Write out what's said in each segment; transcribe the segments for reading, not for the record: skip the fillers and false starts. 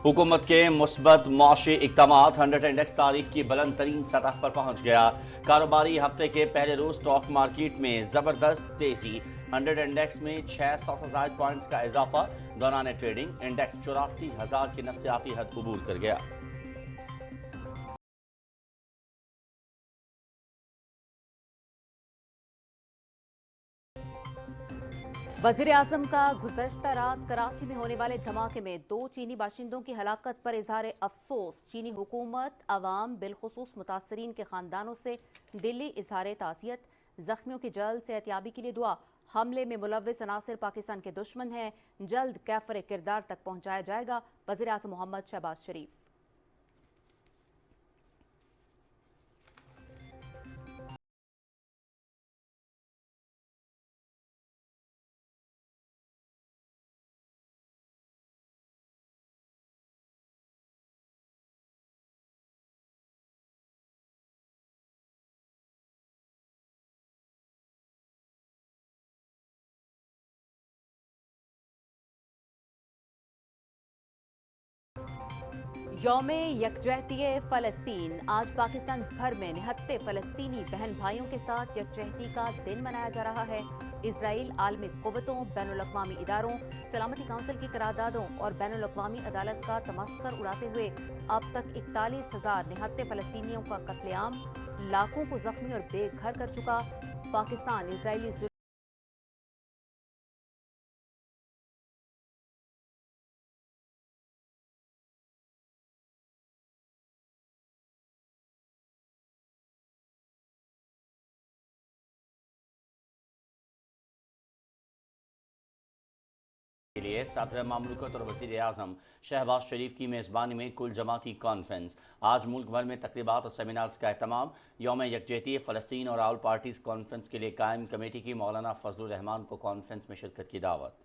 हुकूमत के मुस्बत मुआशी इक़दामात 100 इंडेक्स तारीख की बुलंद तरीन सतह पर पहुंच गया। कारोबारी हफ्ते के पहले रोज स्टॉक मार्केट में जबरदस्त तेजी। 100 इंडेक्स में 600 से ज़ायद पॉइंट्स का इजाफा। दौरान ट्रेडिंग इंडेक्स 84,000 की नफ्सियाती हद अबूर कर गया। वज़ीर आज़म का गुज़श्ता रात कराची में होने वाले धमाके में 2 चीनी बाशिंदों की हलाकत पर इजहार अफसोस। चीनी हुकूमत अवाम बिलखुसूस मुतासरीन के खानदानों से दिली इजहार ताज़ियत। जख्मियों की जल्द सेहतयाबी के लिए दुआ। हमले में मुलव्विस अनासिर पाकिस्तान के दुश्मन हैं, जल्द कैफर किरदार तक पहुंचाया जाएगा। वज़ीर आज़म मोहम्मद शहबाज शरीफ। यौम यकजहती फ़लस्तीन। आज पाकिस्तान भर में निहत्ते फ़लस्तीनी बहन भाइयों के साथ यकजहती का दिन मनाया जा रहा है। इसराइल आलमी क़ुव्वतों, बैनुल-अक़वामी इदारों, सलामती काउंसिल की करारदादों और बैनुल-अक़वामी अदालत का तमस्खर उड़ाते हुए अब तक 41,000 निहत्ते फ़लस्तीनियों का कत्लेआम, लाखों को जख्मी और बेघर कर चुका। पाकिस्तान इसराइली के लिए सदर ममलकत और वज़ीर आज़म शहबाज शरीफ की मेज़बानी में कुल जमाती कॉन्फ्रेंस। आज मुल्क भर में तकरीबात और सेमिनार्स का अहतमाम। यौम यकजहती फ़लस्तीन और ऑल पार्टीज़ कॉन्फ्रेंस के लिए कायम कमेटी की मौलाना फजलुर रहमान को कॉन्फ्रेंस में शिरकत की दावत।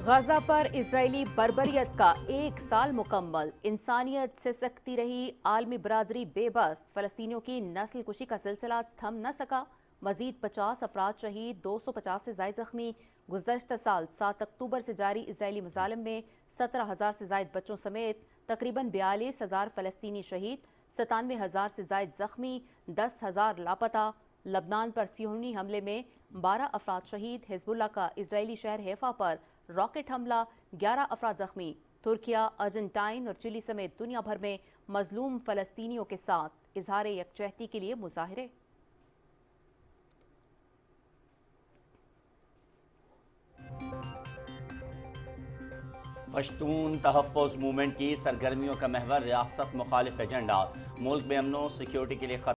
गजा पर इजरायली बर्बरियत का 1 साल मुकम्मल। इंसानियत से सकती रही आलमी बरादरी बेबस। फ़लस्तीनियों की नस्ल कुशी का सिलसिला थम न सका। मजीद 50 अफराद शहीद, 250 से ज़ायद जख्मी। गुज़श्ता साल 7 अक्टूबर से जारी इजरायली मुजालिम में 17,000 से ज़ायद बच्चों समेत तकरीबन 42,000 फ़लस्तीनी शहीद, 97,000 से ज़ायद जख्मी, 10,000 लापता। लबनान पर सियोनी हमले में 12 अफराद शहीद। हिजबुल्लाह का इजरायली शहर हैफा पर रॉकेट हमला, 11 अफराद जख्मी। तुर्किया, अर्जेंटाइन और चिली समेत दुनिया भर में मजलूम फ़लस्तीनियों के साथ इजहार यकजहती के लिए मुजाहरे। पश्तून तहफ़्फ़ुज़ मूवमेंट की सरगर्मियों का महवर रियासत मुखालिफ एजेंडा। मुल्क में अमन और सिक्योरिटी के लिए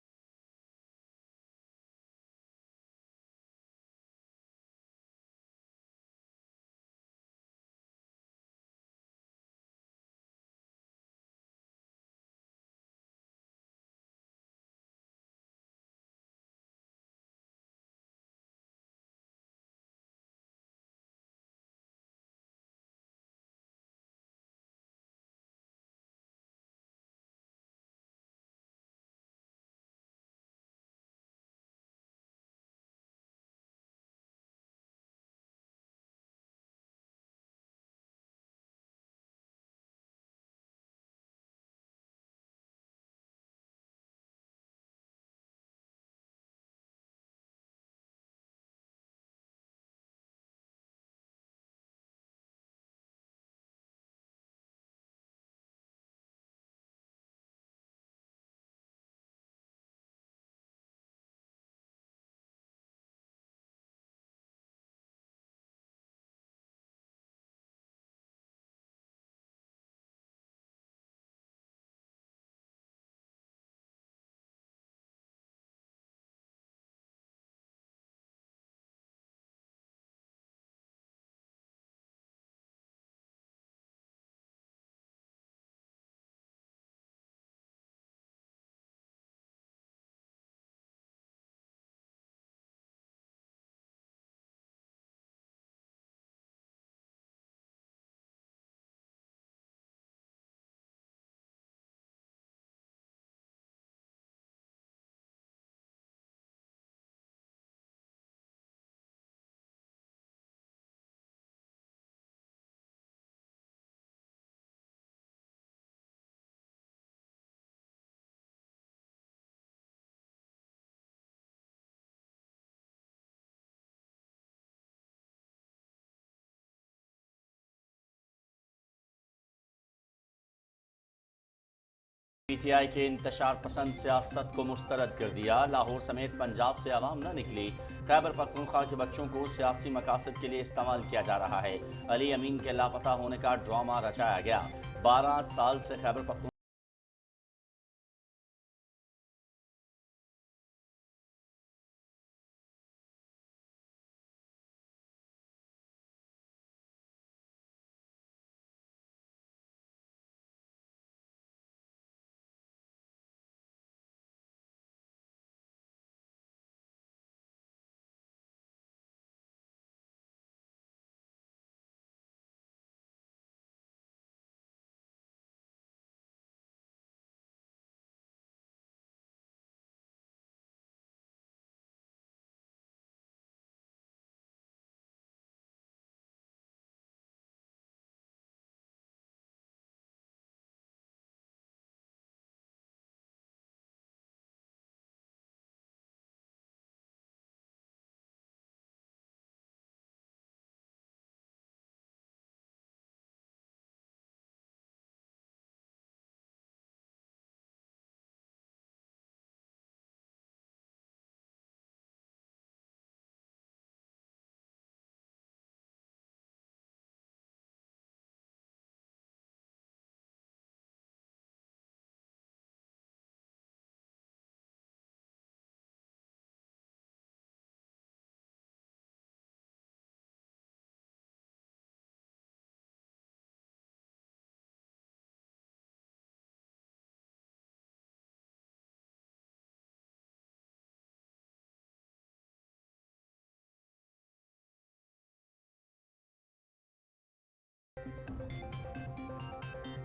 پی ٹی آئی کے انتشار پسند سیاست کو مسترد کر دیا، لاہور سمیت پنجاب سے عوام نہ نکلی، خیبر پختونخوا کے بچوں کو سیاسی مقاصد کے لیے استعمال کیا جا رہا ہے، علی امین کے لاپتہ ہونے کا ڈرامہ رچایا گیا، 12 سال سے Khyber Pakhtunkhwa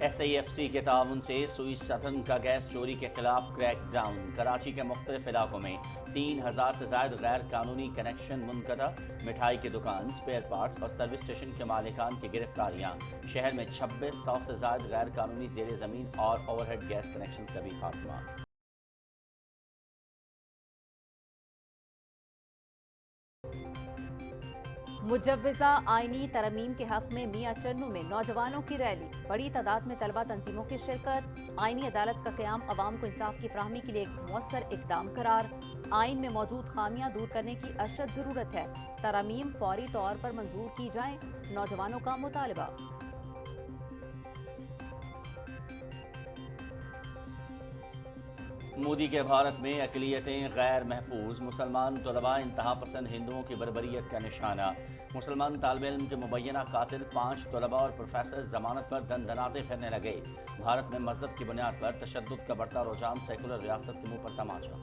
S I F C کے تعاون سے سوئی سدن کا گیس چوری کے خلاف کریک ڈاؤن، کراچی کے مختلف علاقوں میں 3000 سے زائد غیر قانونی کنیکشن منقطع، مٹھائی کی دکان، اسپیئر پارٹس اور سروس اسٹیشن کے مالکان کی گرفتاریاں، شہر میں 2600 سے زائد غیر قانونی زیر زمین اور اوور ہیڈ گیس کنیکشنز کا بھی خاتمہ۔ مجوزہ آئینی ترمیم کے حق میں میاں چنو میں نوجوانوں کی ریلی، بڑی تعداد میں طلبہ تنظیموں کی شرکت، آئینی عدالت کا قیام عوام کو انصاف کی فراہمی کے لیے ایک مؤثر اقدام قرار، آئین میں موجود خامیاں دور کرنے کی اشد ضرورت ہے، ترامیم فوری طور پر منظور کی جائیں، نوجوانوں کا مطالبہ۔ مودی کے بھارت میں اقلیتیں غیر محفوظ، مسلمان طلباء انتہا پسند ہندوؤں کی بربریت کا نشانہ، مسلمان طالب علم کے مبینہ قاتل 5 طلباء اور پروفیسر ضمانت پر دن دناتے پھرنے لگے، بھارت میں مذہب کی بنیاد پر تشدد کا بڑھتا رجحان، سیکولر ریاست کے منہ پر تماچا۔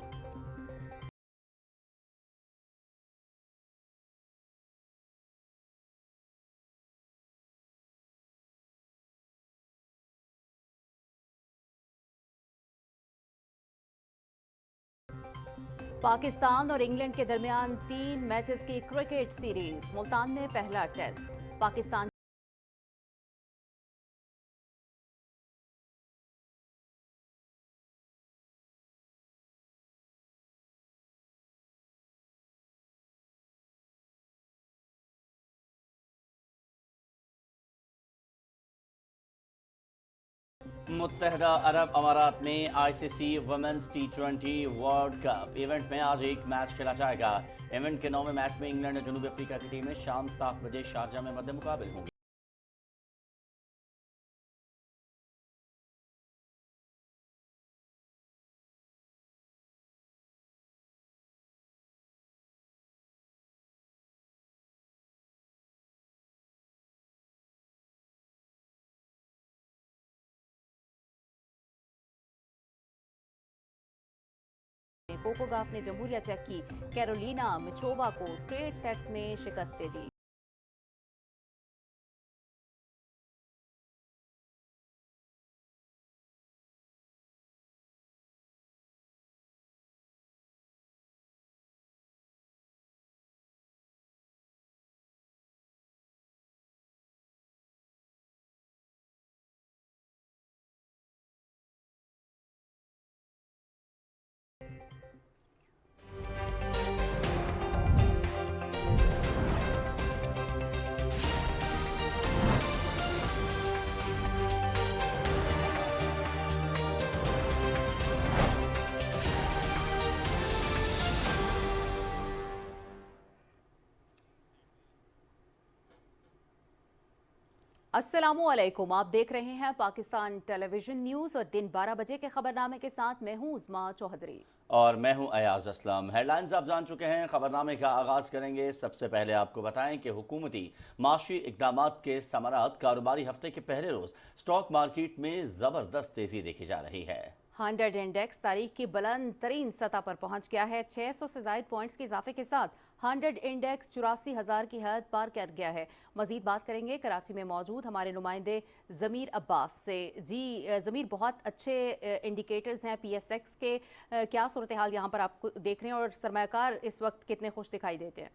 پاکستان اور انگلینڈ کے درمیان 3 میچز کی کرکٹ سیریز، ملتان میں پہلا ٹیسٹ، پاکستان متحدہ عرب امارات میں I C C women's T20 World Cup event میں آج ایک میچ کھیلا جائے گا، ایونٹ کے 9ویں میچ میں انگلینڈ اور جنوبی افریقہ کی ٹیمیں شام 7 بجے شارجہ میں مد مقابل ہوں گی۔ کوکو گاف نے جمہوریہ چیک کی کیرولینا مچووا کو اسٹریٹ سیٹس میں شکست دے دی۔ अस्सलामुअलैकुम, आप देख रहे हैं पाकिस्तान टेलीविजन न्यूज और दिन 12 बजे के खबरनामे के साथ मैं हूं उस्मा चौधरी। और मैं हूं अयाज असलम। हेडलाइंस आप जान चुके हैं, खबरनामे का आगाज़ करेंगे। सबसे पहले आपको बताएं कि हुकूमती माशी इक़दामात के समरात कारोबारी हफ्ते के पहले रोज़ स्टॉक मार्केट में ज़बरदस्त तेज़ी देखी जा रही है। 100 इंडेक्स तारीख की बुलंद तरीन सतह पर पहुंच गया है। 600 से ज्यादा पॉइंट्स के इजाफे के साथ 100 इंडेक्स 84,000 की हद पार कर गया है। मजीद बात करेंगे कराची में मौजूद हमारे नुमाइंदे ज़मीर अब्बास से। जी ज़मीर, बहुत अच्छे इंडिकेटर्स हैं PSX के, क्या सूरत हाल यहाँ पर आप देख रहे हैं और सरमायाकार इस वक्त कितने खुश दिखाई देते हैं?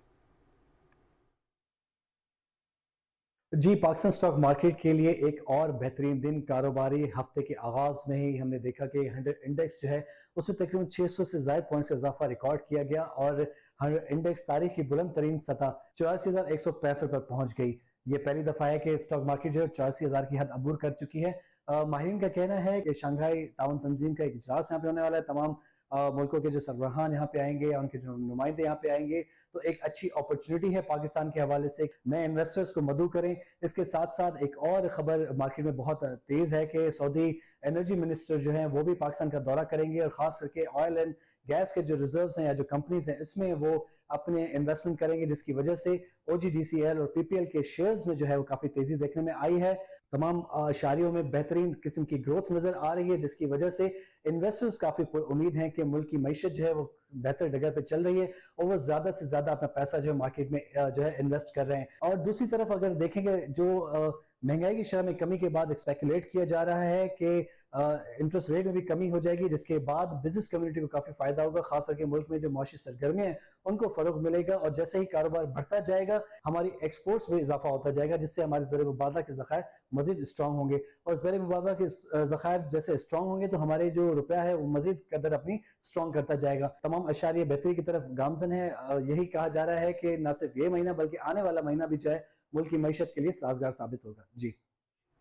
जी, पाकिस्तान स्टॉक मार्केट के लिए एक और बेहतरीन दिन। कारोबारी हफ्ते के आगाज में ही हमने देखा कि 100 इंडेक्स जो है उसमें तकरीबन 600 से ज्यादा पॉइंट्स का इजाफा रिकॉर्ड किया गया और 100 इंडेक्स तारीख की बुलंद तरीन सतह 84,165 पर पहुंच गई। ये पहली दफा है कि स्टॉक मार्केट जो है 84,000 की हद अबूर कर चुकी है। माहिरीन का कहना है कि शंघाई ताउन तंजीम का एक इजलास यहाँ पे होने वाला है। तमाम मुल्कों के जो सरबराहान यहाँ पे आएंगे या उनके जो नुमाइंदे यहाँ पे आएंगे, तो एक अच्छी अपॉर्चुनिटी है पाकिस्तान के हवाले से नए इन्वेस्टर्स को मदऊ करें। इसके साथ साथ एक और खबर मार्केट में बहुत तेज है कि सऊदी एनर्जी मिनिस्टर जो है वो भी पाकिस्तान का दौरा करेंगे और खास करके ऑयल एंड गैस के जो रिजर्व्स हैं या जो कंपनीज हैं इसमें वो अपने इन्वेस्टमेंट करेंगे, जिसकी वजह से OGDCL और PPL के शेयर्स में जो है वो काफी तेजी देखने में आई है। तमाम शारियों में बेहतरीन किस्म की ग्रोथ नजर आ रही है, जिसकी वजह से इन्वेस्टर्स काफी उम्मीद है कि मुल्क की मईशत जो है वो बेहतर जगह पे चल रही है और वो ज्यादा से ज्यादा अपना पैसा जो है मार्केट में जो है इन्वेस्ट कर रहे हैं। और दूसरी तरफ अगर देखेंगे जो महंगाई की शरह में कमी के बाद स्पेकुलेट किया जा रहा है कि इंटरेस्ट रेट में भी कमी हो जाएगी, जिसके बाद बिजनेस कम्युनिटी को काफी फायदा होगा। खास करके मुल्क में जो मौशी सरगर्मियां हैं उनको फरोग मिलेगा और जैसे ही कारोबार बढ़ता जाएगा हमारी एक्सपोर्ट्स में इजाफा होता जाएगा, जिससे हमारे ज़र मुबादला के ज़खायर मजीद स्ट्रॉन्ग होंगे और ज़र मुबादला के ज़खायर जैसे स्ट्रॉन्ग होंगे तो हमारे जो रुपया है वो मजीद कदर अपनी स्ट्रॉन्ग करता जाएगा। तमाम अशारिया बेहतरी की तरफ गामजन है। यही कहा जा रहा है कि न सिर्फ ये महीना बल्कि आने वाला महीना भी जो है मुल्क की मईशत के लिए साजगार साबित होगा।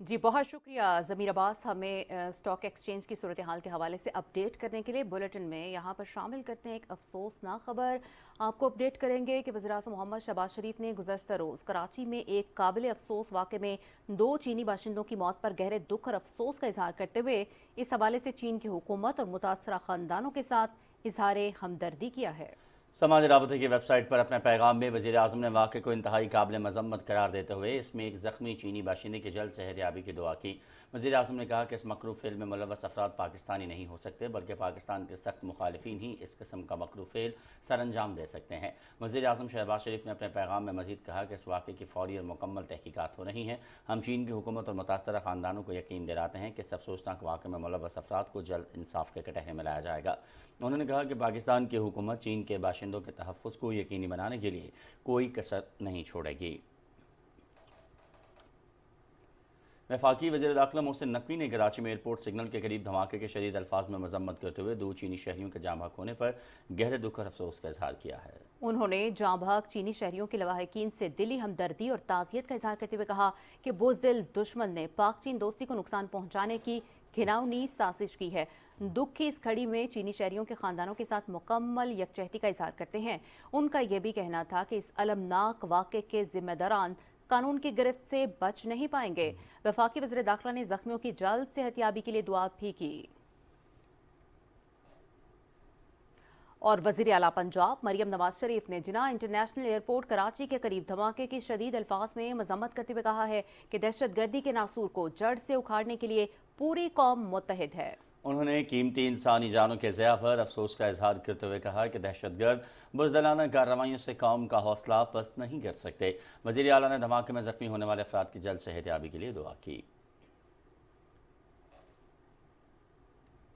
जी, बहुत शुक्रिया ज़मीर अब्बास, हमें स्टॉक एक्सचेंज की सूरत हाल के हवाले से अपडेट करने के लिए। बुलेटिन में यहाँ पर शामिल करते हैं एक अफसोसनाक खबर। आपको अपडेट करेंगे कि वज़ीर-ए-आज़म मोहम्मद शहबाज शरीफ ने गुज़श्ता रोज़ कराची में एक काबिल अफसोस वाक़े में 2 चीनी बाशिंदों की मौत पर गहरे दुख और अफसोस का इजहार करते हुए इस हवाले से चीन की हुकूमत और मुतासरा ख़ानदानों के साथ इजहार हमदर्दी किया है। समाजी राबते की वेबसाइट पर अपने पैगाम में वज़ीर आज़म ने वाक़े को इंतहाई काबिल मज़म्मत करार देते हुए इसमें एक ज़ख्मी चीनी बाशिंदे की जल्द सेहतयाबी की दुआ की। वज़ीर आज़म ने कहा कि इस मकरूफ़ फ़ेल में मुलव्वस अफराद पाकिस्तानी नहीं हो सकते, बल्कि पाकिस्तान के सख्त मुखालिफिन ही इस किस्म का मकरूफ़ फ़ेल सर अंजाम दे सकते हैं। वज़ीर आज़म शहबाज शरीफ ने अपने पैगाम में मज़ीद कहा कि इस वाक़े की फ़ौरी और मुकम्मल तहकीकात हो रही हैं। हम चीन की हुकूमत और मुतासरा ख़ानदानों को यकीन दिलाते हैं कि इस अफसोसनाक वाक़े में मुलव्वस अफराद को जल्द इंसाफ के कटहरे में लाया जाएगा। उन्होंने कहा कि पाकिस्तान की हुकूमत चीन के बाशिंदों के तहफ़्फ़ुज़ को यकीनी बनाने के लिए कोई कसर नहीं छोड़ेगी। वफाकी वज़ीर दाखिला मोहसिन नकवी ने कराची में एयरपोर्ट सिग्नल के करीब धमाके के शदीद अल्फाज में मजम्मत करते हुए 2 चीनी शहरियों के जाँ बहक होने पर गहरे दुख और अफसोस का इजहार किया है। उन्होंने जाँ बहक चीनी शहरियों के लवाहिकीन से दिली हमदर्दी और ताज़ियत का इजहार करते हुए कहा कि बुज़दिल दुश्मन ने पाक चीन दोस्ती को नुकसान पहुँचाने की घिनौनी साजिश की है। दुख की इस घड़ी में चीनी शहरियों के खानदानों के साथ मुकम्मल यकजहती का इजहार करते हैं। उनका यह भी कहना था कि इस अलमनाक वाक़े के जिम्मेदारान कानून की गिरफ्त से बच नहीं पाएंगे। वफाकी वज़ीर दाखिला ने जख्मियों की जल्द सेहतयाबी के लिए दुआ भी की। और वज़ीर आला पंजाब मरियम नवाज शरीफ ने जिन्ना इंटरनेशनल एयरपोर्ट कराची के करीब धमाके की शदीद अल्फाज में मजम्मत करते हुए कहा है कि दहशतगर्दी के नासूर को जड़ से उखाड़ने के लिए पूरी कौम मुत्तहिद है। उन्होंने कीमती इंसानी जानों के ज़िया पर अफसोस का इजहार करते हुए कहा कि दहशतगर्द बुज़दिलाना कार्रवाइयों से कौम का हौसला पस्त नहीं कर सकते। वज़ीर आला ने धमाके में ज़ख्मी होने वाले अफराद की जल्द सेहतयाबी के लिए दुआ की।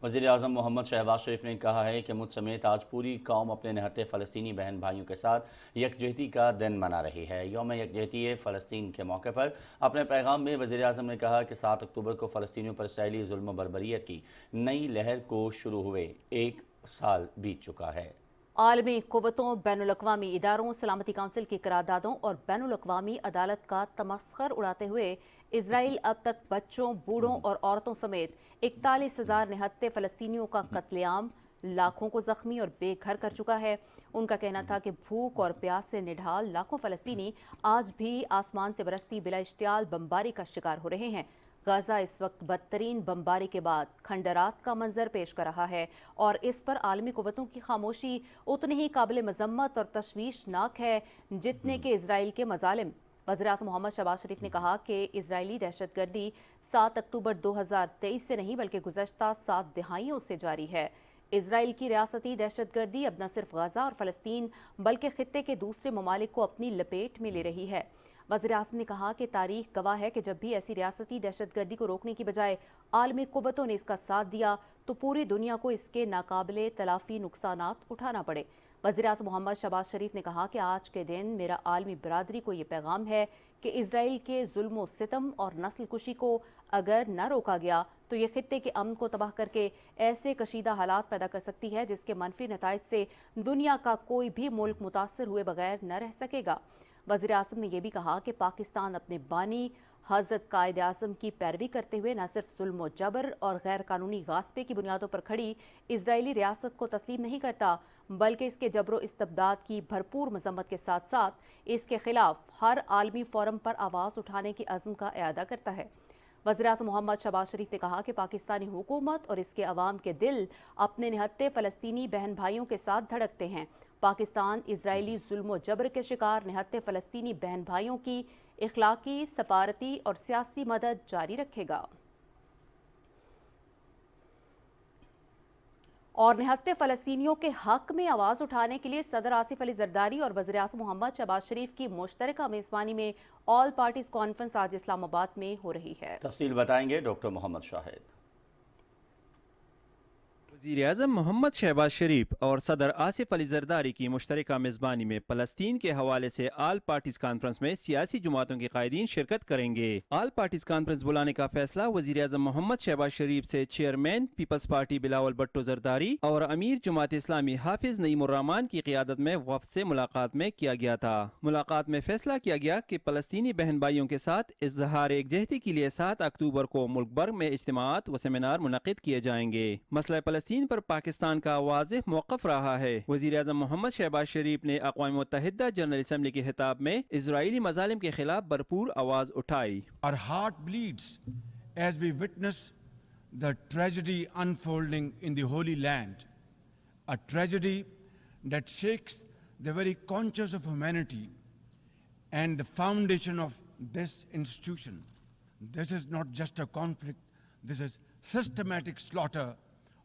वज़ीर आज़म मोहम्मद शहबाज शरीफ ने कहा है कि मुझ समेत आज पूरी कौम अपने निहत्ते फ़लस्तीनी बहन भाइयों के साथ यकजहती का दिन मना रही है। यौम यकजहती फ़लस्तीन के मौके पर अपने पैगाम में वज़ीर आज़म ने कहा कि 7 अक्टूबर को फ़लस्तीनियों पर इसराइली जुल्म बर्बरियत की नई लहर को शुरू हुए 1 साल बीत चुका है। आलमी कुव्वतों, बैनुल-अक़वामी इदारों, सलामती काउंसिल की करारदादों और बैनुल-अक़वामी अदालत का तमस्खर उड़ाते हुए इजराइल अब तक बच्चों, बूढ़ों और औरतों समेत 41,000 निहत्ते फ़लस्तीनियों का कत्लेआम, लाखों को जख्मी और बेघर कर चुका है। उनका कहना था कि भूख और प्यास से निढाल लाखों फलस्तीनी आज भी आसमान से बरसती बिला इश्तियाल बमबारी का शिकार हो रहे हैं। गाजा इस वक्त बदतरीन बमबारी के बाद खंडरात का मंजर पेश कर रहा है और इस पर आलमी कुव्वतों की खामोशी उतनी ही काबिल मजम्मत और तशवीशनाक है जितने के इजराइल के मजालिम। वज़ीर-ए-आज़म मोहम्मद शहबाज शरीफ ने कहा कि इजरायली दहशतगर्दी 7 अक्टूबर 2023 से नहीं बल्कि गुज़श्ता 7 दिहाइयों से जारी है। इजराइल की रियासती दहशतगर्दी अब न सिर्फ गाजा और फ़लस्तीन बल्कि खित्ते के दूसरे ममालिक को अपनी लपेट में ले रही है। वज़ीर-ए-आज़म ने कहा कि तारीख गवाह है कि जब भी ऐसी रियासती दहशतगर्दी को रोकने की बजाय आलमी कुव्वतों ने इसका साथ दिया तो पूरी दुनिया को इसके नाकाबिले तलाफी नुकसानात उठाना पड़े। वज़ीर-ए-आज़म मोहम्मद शहबाज शरीफ ने कहा कि आज के दिन मेरा आलमी बरादरी को ये पैगाम है कि इजराइल के जुल्म सितम और नस्ल कुशी को अगर न रोका गया तो ये खित्ते के अमन को तबाह करके ऐसे कशीदा हालात पैदा कर सकती है जिसके मनफी नताइज से दुनिया का कोई भी मुल्क मुतासर हुए बगैर न रह सकेगा। वज़ीर-ए-आज़म ने यह भी कहा कि पाकिस्तान अपने बानी हज़रत कायद आज़म की पैरवी करते हुए न सिर्फ जुल्म जबर और गैर कानूनी गास्पे की बुनियादों पर खड़ी इजरायली रियासत को तस्लीम नहीं करता बल्कि इसके जबरो इस्तबदाद की भरपूर मजम्मत के साथ साथ इसके खिलाफ हर आलमी फोरम पर आवाज़ उठाने की अज़्म का इरादा करता है। वज़ीर-ए-आज़म मोहम्मद शहबाज शरीफ ने कहा कि पाकिस्तानी हुकूमत और इसके अवाम के दिल अपने निहत्ते फ़लस्तीनी बहन भाइयों के साथ धड़कते हैं। पाकिस्तान इजरायली जुल्म जबर के शिकार निहत्ते फ़लस्तीनी बहन भाइयों की इखलाकी, सफारती और सियासी मदद जारी रखेगा। और निहत्ते फ़लस्तीनियों के हक में आवाज़ उठाने के लिए सदर आसिफ अली जरदारी और वज़ीर-ए-आज़म मोहम्मद शहबाज शरीफ की मुश्तरका मेज़बानी में ऑल पार्टीज़ कॉन्फ्रेंस आज इस्लामाबाद में हो रही है। तफसील बताएंगे डॉक्टर मोहम्मद शाहिद। वज़ीर-ए-आज़म मोहम्मद शहबाज शरीफ और सदर आसिफ अली जरदारी की मुश्तरका मेज़बानी में फ़लस्तीन के हवाले से आल पार्टीज़ कॉन्फ्रेंस में सियासी जमातों के कायदीन शिरकत करेंगे। आल पार्टीज़ कॉन्फ्रेंस बुलाने का फैसला वज़ीर-ए-आज़म मोहम्मद शहबाज शरीफ से chairman People's Party Bilawal Bhutto Zardari और अमीर जमात इस्लामी हाफिज नईमुर्रहमान की क़ियादत में वफ़द से मुलाकात में किया गया था। मुलाकात में फैसला किया गया कि फ़लस्तीनी बहन भाइयों के साथ इज़हार एकजहती के लिए 7 अक्टूबर को मुल्क भर में इज्तिमात व सेमिनार मुनक़िद किए जाएंगे। मसला फ़लस्तीन पर पाकिस्तान का वाज़ेह मौक़िफ़ रहा है। वज़ीर-ए-आज़म मोहम्मद शहबाज शरीफ ने अक़वाम मुत्तहिदा जनरल असम्बली के खिताब में इजरायली मज़ालिम के खिलाफ भरपूर आवाज़ उठाई। Our heart bleeds as we witness the tragedy unfolding in the Holy Land, a tragedy that shakes the very conscience of humanity and the foundation of this institution. This is not just a conflict, this is systematic slaughter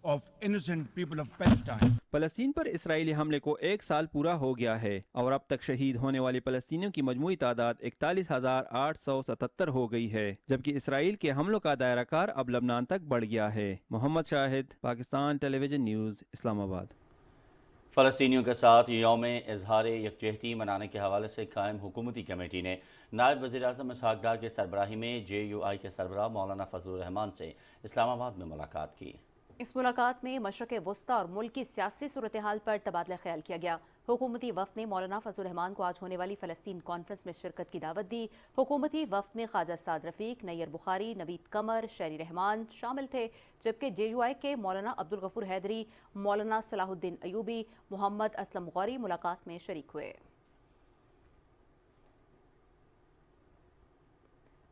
of innocent people of Palestine. फ़लस्तीन पर Israeli हमले को 1 साल पूरा हो गया है और अब तक शहीद होने वाले फ़लस्तीनियों की मजमूई तादाद 41,877 हो गई है, जबकि इसराइल के हमलों का दायरा कार अब लबनान तक बढ़ गया है। Muhammad Shahid, Pakistan television news, Islamabad. फ़लस्तीनियों के साथ यौम इजहार यकजहती मनाने के हवाले से कायम हुकूमती कमेटी ने नायब वज़ीर-ए-आज़म इसहाक़ डार की सरबराही में JUI के सरबराह मौलाना फजलुर रहमान से इस्लामाबाद में मुलाकात की। इस मुलाकात में मशरक़ वस्ता और मुल्क की सियासी सूरत हाल पर तबादला ख्याल किया गया। हुकूमती वफ़द ने मौलाना फजलुर रहमान को आज होने वाली फ़लस्तीन कॉन्फ्रेंस में शिरकत की दावत दी। हुकूमती वफ़द में ख्वाजा साद रफ़ीक, नैयर बुखारी, नवीद कमर, शहरी रहमान शामिल थे, जबकि JUI के मौलाना अब्दुल गफूर हैदरी, मौलाना सलाहुद्दीन अयूबी, मोहम्मद असलम गौरी मुलाकात में शरीक हुए।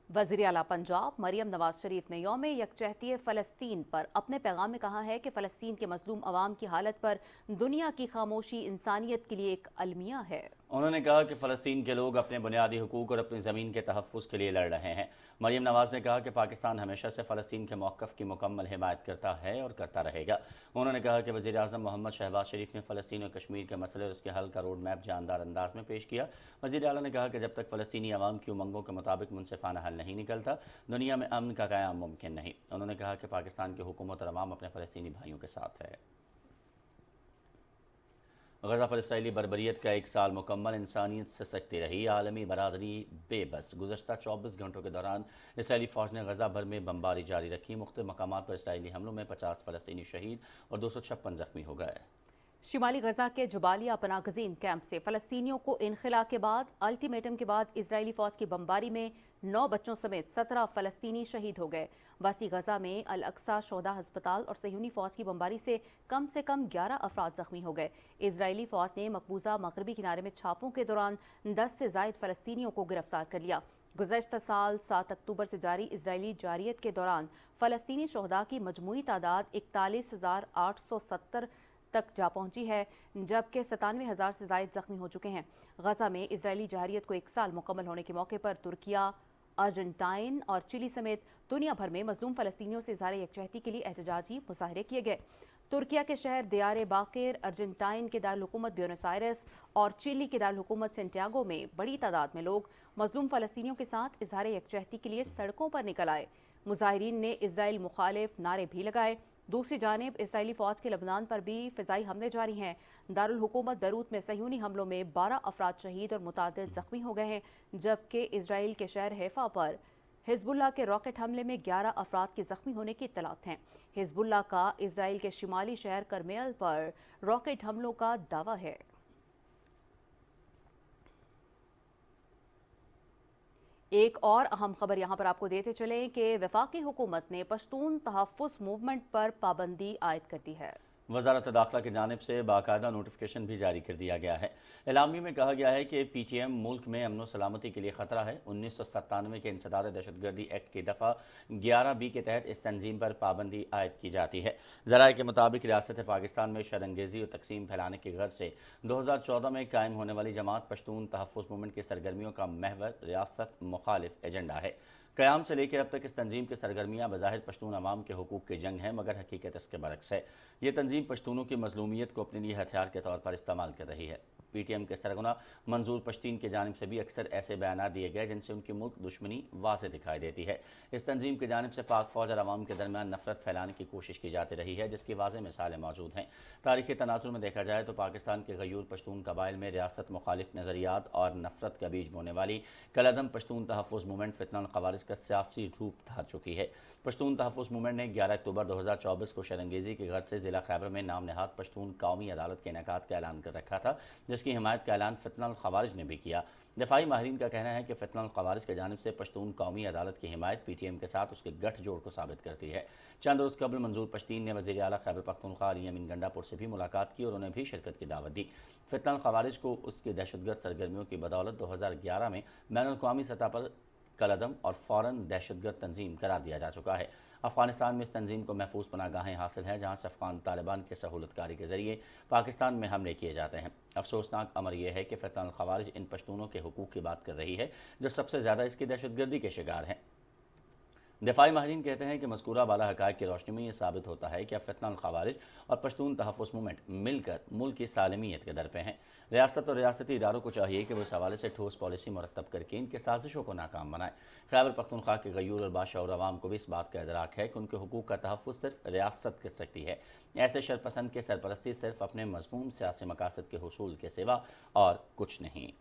वज़ीर आला पंजाब मरियम नवाज शरीफ ने यौम यकजहती फ़लस्तीन पर अपने पैगाम में कहा है कि फ़लस्तीन के मज़लूम अवाम की हालत पर दुनिया की खामोशी इंसानियत के लिए एक अलमिया है। उन्होंने कहा कि फ़लस्तीन के लोग अपने बुनियादी हुकूक और अपनी ज़मीन के तहफ़्फ़ुज़ के लिए लड़ रहे हैं। मरियम नवाज़ ने कहा कि पाकिस्तान हमेशा से फ़लस्तीन के मौक़िफ़ की मुकम्मल हिमायत करता है और करता रहेगा। उन्होंने कहा कि वज़ीर-ए-आज़म मोहम्मद शहबाज शरीफ ने फ़लस्तीन और कश्मीर के मसले और उसके हल का रोड मैप जानदार अंदाज में पेश किया। वज़ीर आला ने कहा कि जब तक फ़लस्तीनी अवाम की उमंगों के मुताबिक मुनसिफ़ाना हल नहीं निकलता, दुनिया में अमन का क़याम मुमकिन नहीं। उन्होंने कहा कि पाकिस्तान की हुकूमत और अवाम अपने फ़लस्तीनी भाइयों के साथ है। गज़ा पर इसराइली बर्बरियत का 1 साल मुकम्मल, इंसानियत से सकती रही आलमी बरादरी बेबस। गुज़श्ता 24 घंटों के दौरान इसराइली फ़ौज ने गज़ा भर में बमबारी जारी रखी। मुख्तलिफ़ मकामात पर इसराइली हमलों में 50 फ़लस्तीनी शहीद और 256 ज़ख्मी हो गए। شمالی غزہ کے جبالیہ پناہ گزین کیمپ سے فلسطینیوں کو انخلا کے بعد الٹیمیٹم کے بعد اسرائیلی فوج کی بمباری میں 9 بچوں سمیت 17 فلسطینی شہید ہو گئے۔ وسطی غزہ میں الاقصی شہداء ہسپتال اور صہیونی فوج کی بمباری سے کم 11 افراد زخمی ہو گئے۔ اسرائیلی فوج نے مقبوضہ مغربی کنارے میں چھاپوں کے دوران 10 سے زائد فلسطینیوں کو گرفتار کر لیا۔ گزشتہ سال 7 اکتوبر سے جاری اسرائیلی جارحیت کے دوران فلسطینی شہداء کی مجموعی تعداد 41,870 تک جا پہنچی ہے، جبکہ 97,000 سے زائد زخمی ہو چکے ہیں۔ غزہ میں اسرائیلی جارحیت کو 1 سال مکمل ہونے کے موقع پر ترکیہ، ارجنٹائن اور چلی سمیت دنیا بھر میں مظلوم فلسطینیوں سے اظہار یکجہتی کے لیے احتجاجی مظاہرے کیے گئے۔ ترکیہ کے شہر دیار باقر، ارجنٹائن کے دارالحکومت بیونس آئرس اور چلی کے دارالحکومت سینٹیاگو میں بڑی تعداد میں لوگ مظلوم فلسطینیوں کے ساتھ اظہار یکجہتی کے لیے سڑکوں پر نکل آئے۔ مظاہرین نے اسرائیل مخالف نعرے بھی لگائے۔ دوسری جانب اسرائیلی فوج کے لبنان پر بھی فضائی حملے جاری ہیں۔ دارالحکومت بیروت میں صہیونی حملوں میں 12 افراد شہید اور متعدد زخمی ہو گئے ہیں، جبکہ اسرائیل کے شہر حیفا پر حزب اللہ کے راکٹ حملے میں 11 افراد کے زخمی ہونے کی اطلاعات ہیں۔ حزب اللہ کا اسرائیل کے شمالی شہر کرمیل پر راکٹ حملوں کا دعویٰ ہے۔ ایک اور اہم خبر یہاں پر آپ کو دیتے چلیں کہ وفاقی حکومت نے پشتون تحفظ موومنٹ پر پابندی عائد کر دی ہے۔ وزارت داخلہ کی جانب سے باقاعدہ نوٹیفکیشن بھی جاری کر دیا گیا ہے۔ اعلامیے میں کہا گیا ہے کہ پی ٹی ایم ملک میں امن و سلامتی کے لیے خطرہ ہے۔ 1997 کے انسداد دہشت گردی ایکٹ کی دفعہ 11B کے تحت اس تنظیم پر پابندی عائد کی جاتی ہے۔ ذرائع کے مطابق ریاست پاکستان میں شرانگیزی اور تقسیم پھیلانے کی غرض سے 2014 میں قائم ہونے والی جماعت پشتون تحفظ موومنٹ کی سرگرمیوں کا محور ریاست مخالف ایجنڈا ہے۔ قیام سے لے کر اب تک اس تنظیم کی سرگرمیاں بظاہر پشتون عوام کے حقوق کی جنگ ہیں، مگر حقیقت اس کے برعکس ہے۔ یہ تنظیم پشتونوں کی مظلومیت کو اپنے لیے ہتھیار کے طور پر استعمال کر رہی ہے۔ پی ٹی ایم کے سرغنہ منظور پشتین کی جانب سے بھی اکثر ایسے بیانات دیے گئے جن سے ان کی ملک دشمنی واضح دکھائی دیتی ہے۔ اس تنظیم کی جانب سے پاک فوج اور عوام کے درمیان نفرت پھیلانے کی کوشش کی جاتی رہی ہے، جس کی واضح مثالیں موجود ہیں۔ تاریخی تناظر میں دیکھا جائے تو پاکستان کے غیور پشتون قبائل میں ریاست مخالف نظریات اور نفرت کا بیج بونے والی کالعدم پشتون تحفظ موومنٹ فتنہ الخوارج کا سیاسی روپ دھار چکی ہے۔ پشتون تحفظ موومنٹ نے 11 اکتوبر 2024 کو شرنگیزی کی غرض سے ضلع خیبر میں نام نہاد پشتون قومی عدالت کے انعقاد کا اعلان کر رکھا تھا، جس کی حمایت کا اعلان فتنہ الخوارج نے بھی کیا۔ دفاعی ماہرین کا کہنا ہے کہ فتنہ الخوارج کی جانب سے پشتون قومی عدالت کی حمایت پی ٹی ایم کے ساتھ اس کے گٹھ جوڑ کو ثابت کرتی ہے۔ چند روز قبل منظور پشتین نے وزیر اعلیٰ خیبر پختونخوا علی امین گنڈا پور سے بھی ملاقات کی اور انہیں بھی شرکت کی دعوت دی۔ فتنہ الخوارج کو اس کی دہشت گرد سرگرمیوں کی بدولت 2011 میں بین الاقوامی سطح پر کالعدم اور فوراً دہشت گرد تنظیم قرار دیا جا چکا ہے۔ افغانستان میں اس تنظیم کو محفوظ پناہ گاہیں حاصل ہیں، جہاں سے افغان طالبان کے سہولت کاری کے ذریعے پاکستان میں حملے کیے جاتے ہیں۔ افسوسناک امر یہ ہے کہ فتنہ الخوارج ان پشتونوں کے حقوق کی بات کر رہی ہے جو سب سے زیادہ اس کی دہشت گردی کے شکار ہیں۔ دفاعی ماہرین کہتے ہیں کہ مذکورہ بالا حقائق کی روشنی میں یہ ثابت ہوتا ہے کہ فتنہ الخوارج اور پشتون تحفظ موومنٹ مل کر ملک کی سالمیت کے در پہ ہیں۔ ریاست اور ریاستی اداروں کو چاہیے کہ وہ اس حوالے سے ٹھوس پالیسی مرتب کر کے ان کے سازشوں کو ناکام بنائیں۔ خیبر پختونخوا کے غیور اور باشعور عوام کو بھی اس بات کا ادراک ہے کہ ان کے حقوق کا تحفظ صرف ریاست کر سکتی ہے۔ ایسے شرپسند کے سرپرستی صرف اپنے مضموم سیاسی مقاصد کے حصول کے سوا اور کچھ نہیں۔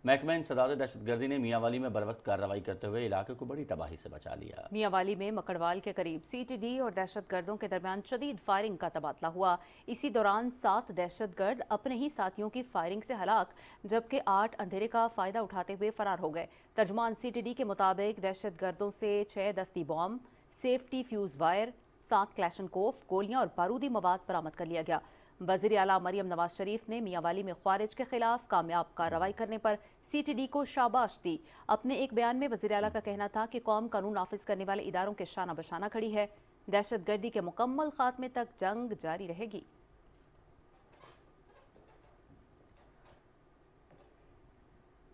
محکمہ انسداد دہشت گردی نے میاں والی میں بروقت کارروائی کرتے ہوئے علاقے کو بڑی تباہی سے بچا لیا۔ میاں والی میں مکڑوال کے قریب سی ٹی ڈی اور دہشت گردوں کے درمیان شدید فائرنگ کا تبادلہ ہوا۔ اسی دوران 7 دہشت گرد اپنے ہی ساتھیوں کی فائرنگ سے ہلاک، جبکہ 8 اندھیرے کا فائدہ اٹھاتے ہوئے فرار ہو گئے۔ ترجمان سی ٹی ڈی کے مطابق دہشت گردوں سے 6 دستی بام، سیفٹی فیوز وائر، 7 کلیشنکوف، گولیاں اور بارودی مواد برآمد کر لیا گیا۔ وزیر اعلیٰ مریم نواز شریف نے میاں والی میں خوارج کے خلاف کامیاب کارروائی کرنے پر سی ٹی ڈی کو شاباش دی۔ اپنے ایک بیان میں وزیر اعلیٰ کا کہنا تھا کہ قوم قانون نافذ کرنے والے اداروں کے شانہ بشانہ کھڑی ہے۔ دہشت گردی کے مکمل خاتمے تک جنگ جاری رہے گی۔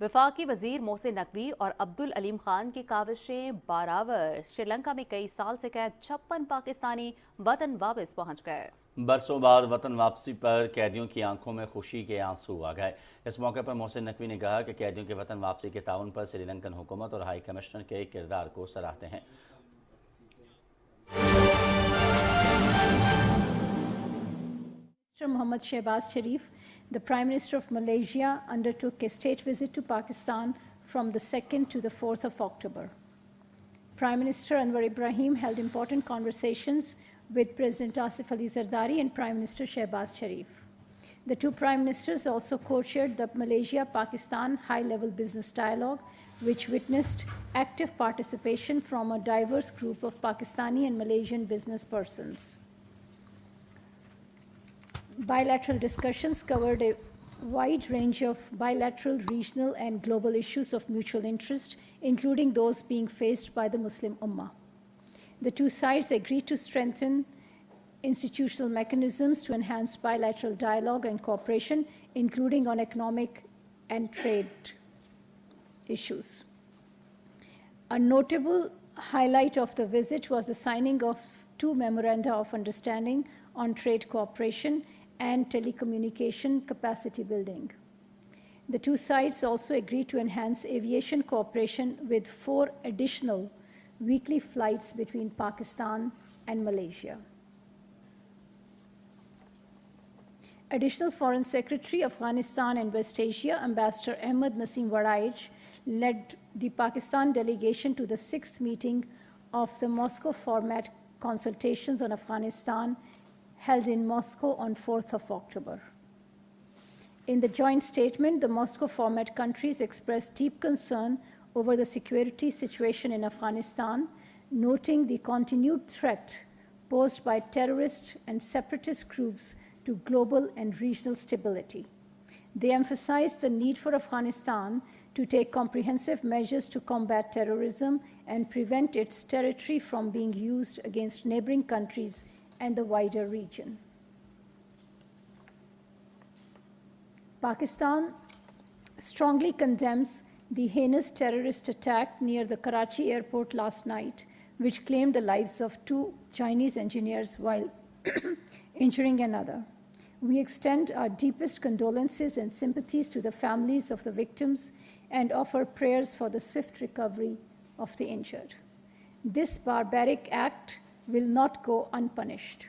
وفاقی وزیر محسن نقوی اور عبدالعلیم خان کی کاوشیں برابر۔ سری لنکا میں کئی سال سے قید 56 پاکستانی وطن واپس پہنچ گئے۔ برسوں بعد وطن واپسی پر قیدیوں کی آنکھوں میں خوشی کے آنسو آ گئے۔ اس موقع پر محسن نقوی نے کہا کہ قیدیوں کے وطن واپسی کے تعاون پر سری لنکن حکومت اور ہائی کمشنر کے کردار کو سراہتے ہیں۔ Mohammad Shehbaz Sharif, the Prime Minister of Malaysia, undertook a state visit to Pakistan from the 2nd to the 4th of October. Prime Minister Anwar Ibrahim held important conversations with President Asif Ali Zardari and Prime Minister Shehbaz Sharif. The two prime ministers also co-chaired the Malaysia-Pakistan high-level business dialogue, which witnessed active participation from a diverse group of Pakistani and Malaysian business persons. Bilateral discussions covered a wide range of bilateral, regional, and global issues of mutual interest, including those being faced by the Muslim Ummah. The two sides agreed to strengthen institutional mechanisms to enhance bilateral dialogue and cooperation, including on economic and trade issues. A notable highlight of the visit was the signing of two memoranda of understanding on trade cooperation and telecommunication capacity building. The two sides also agreed to enhance aviation cooperation with 4 additional weekly flights between Pakistan and Malaysia. Additional Foreign Secretary of Afghanistan and West Asia, Ambassador Ahmad Naseem Waraij, led the Pakistan delegation to the 6th meeting of the Moscow format consultations on Afghanistan held in Moscow on 4th of October. In the joint statement, the Moscow format countries expressed deep concern over the security situation in Afghanistan, noting the continued threat posed by terrorist and separatist groups to global and regional stability. They emphasized the need for Afghanistan to take comprehensive measures to combat terrorism and prevent its territory from being used against neighboring countries and the wider region. Pakistan strongly condemns the heinous terrorist attack near the Karachi airport last night, which claimed the lives of 2 Chinese engineers while injuring another. We extend our deepest condolences and sympathies to the families of the victims and offer prayers for the swift recovery of the injured. This barbaric act will not go unpunished.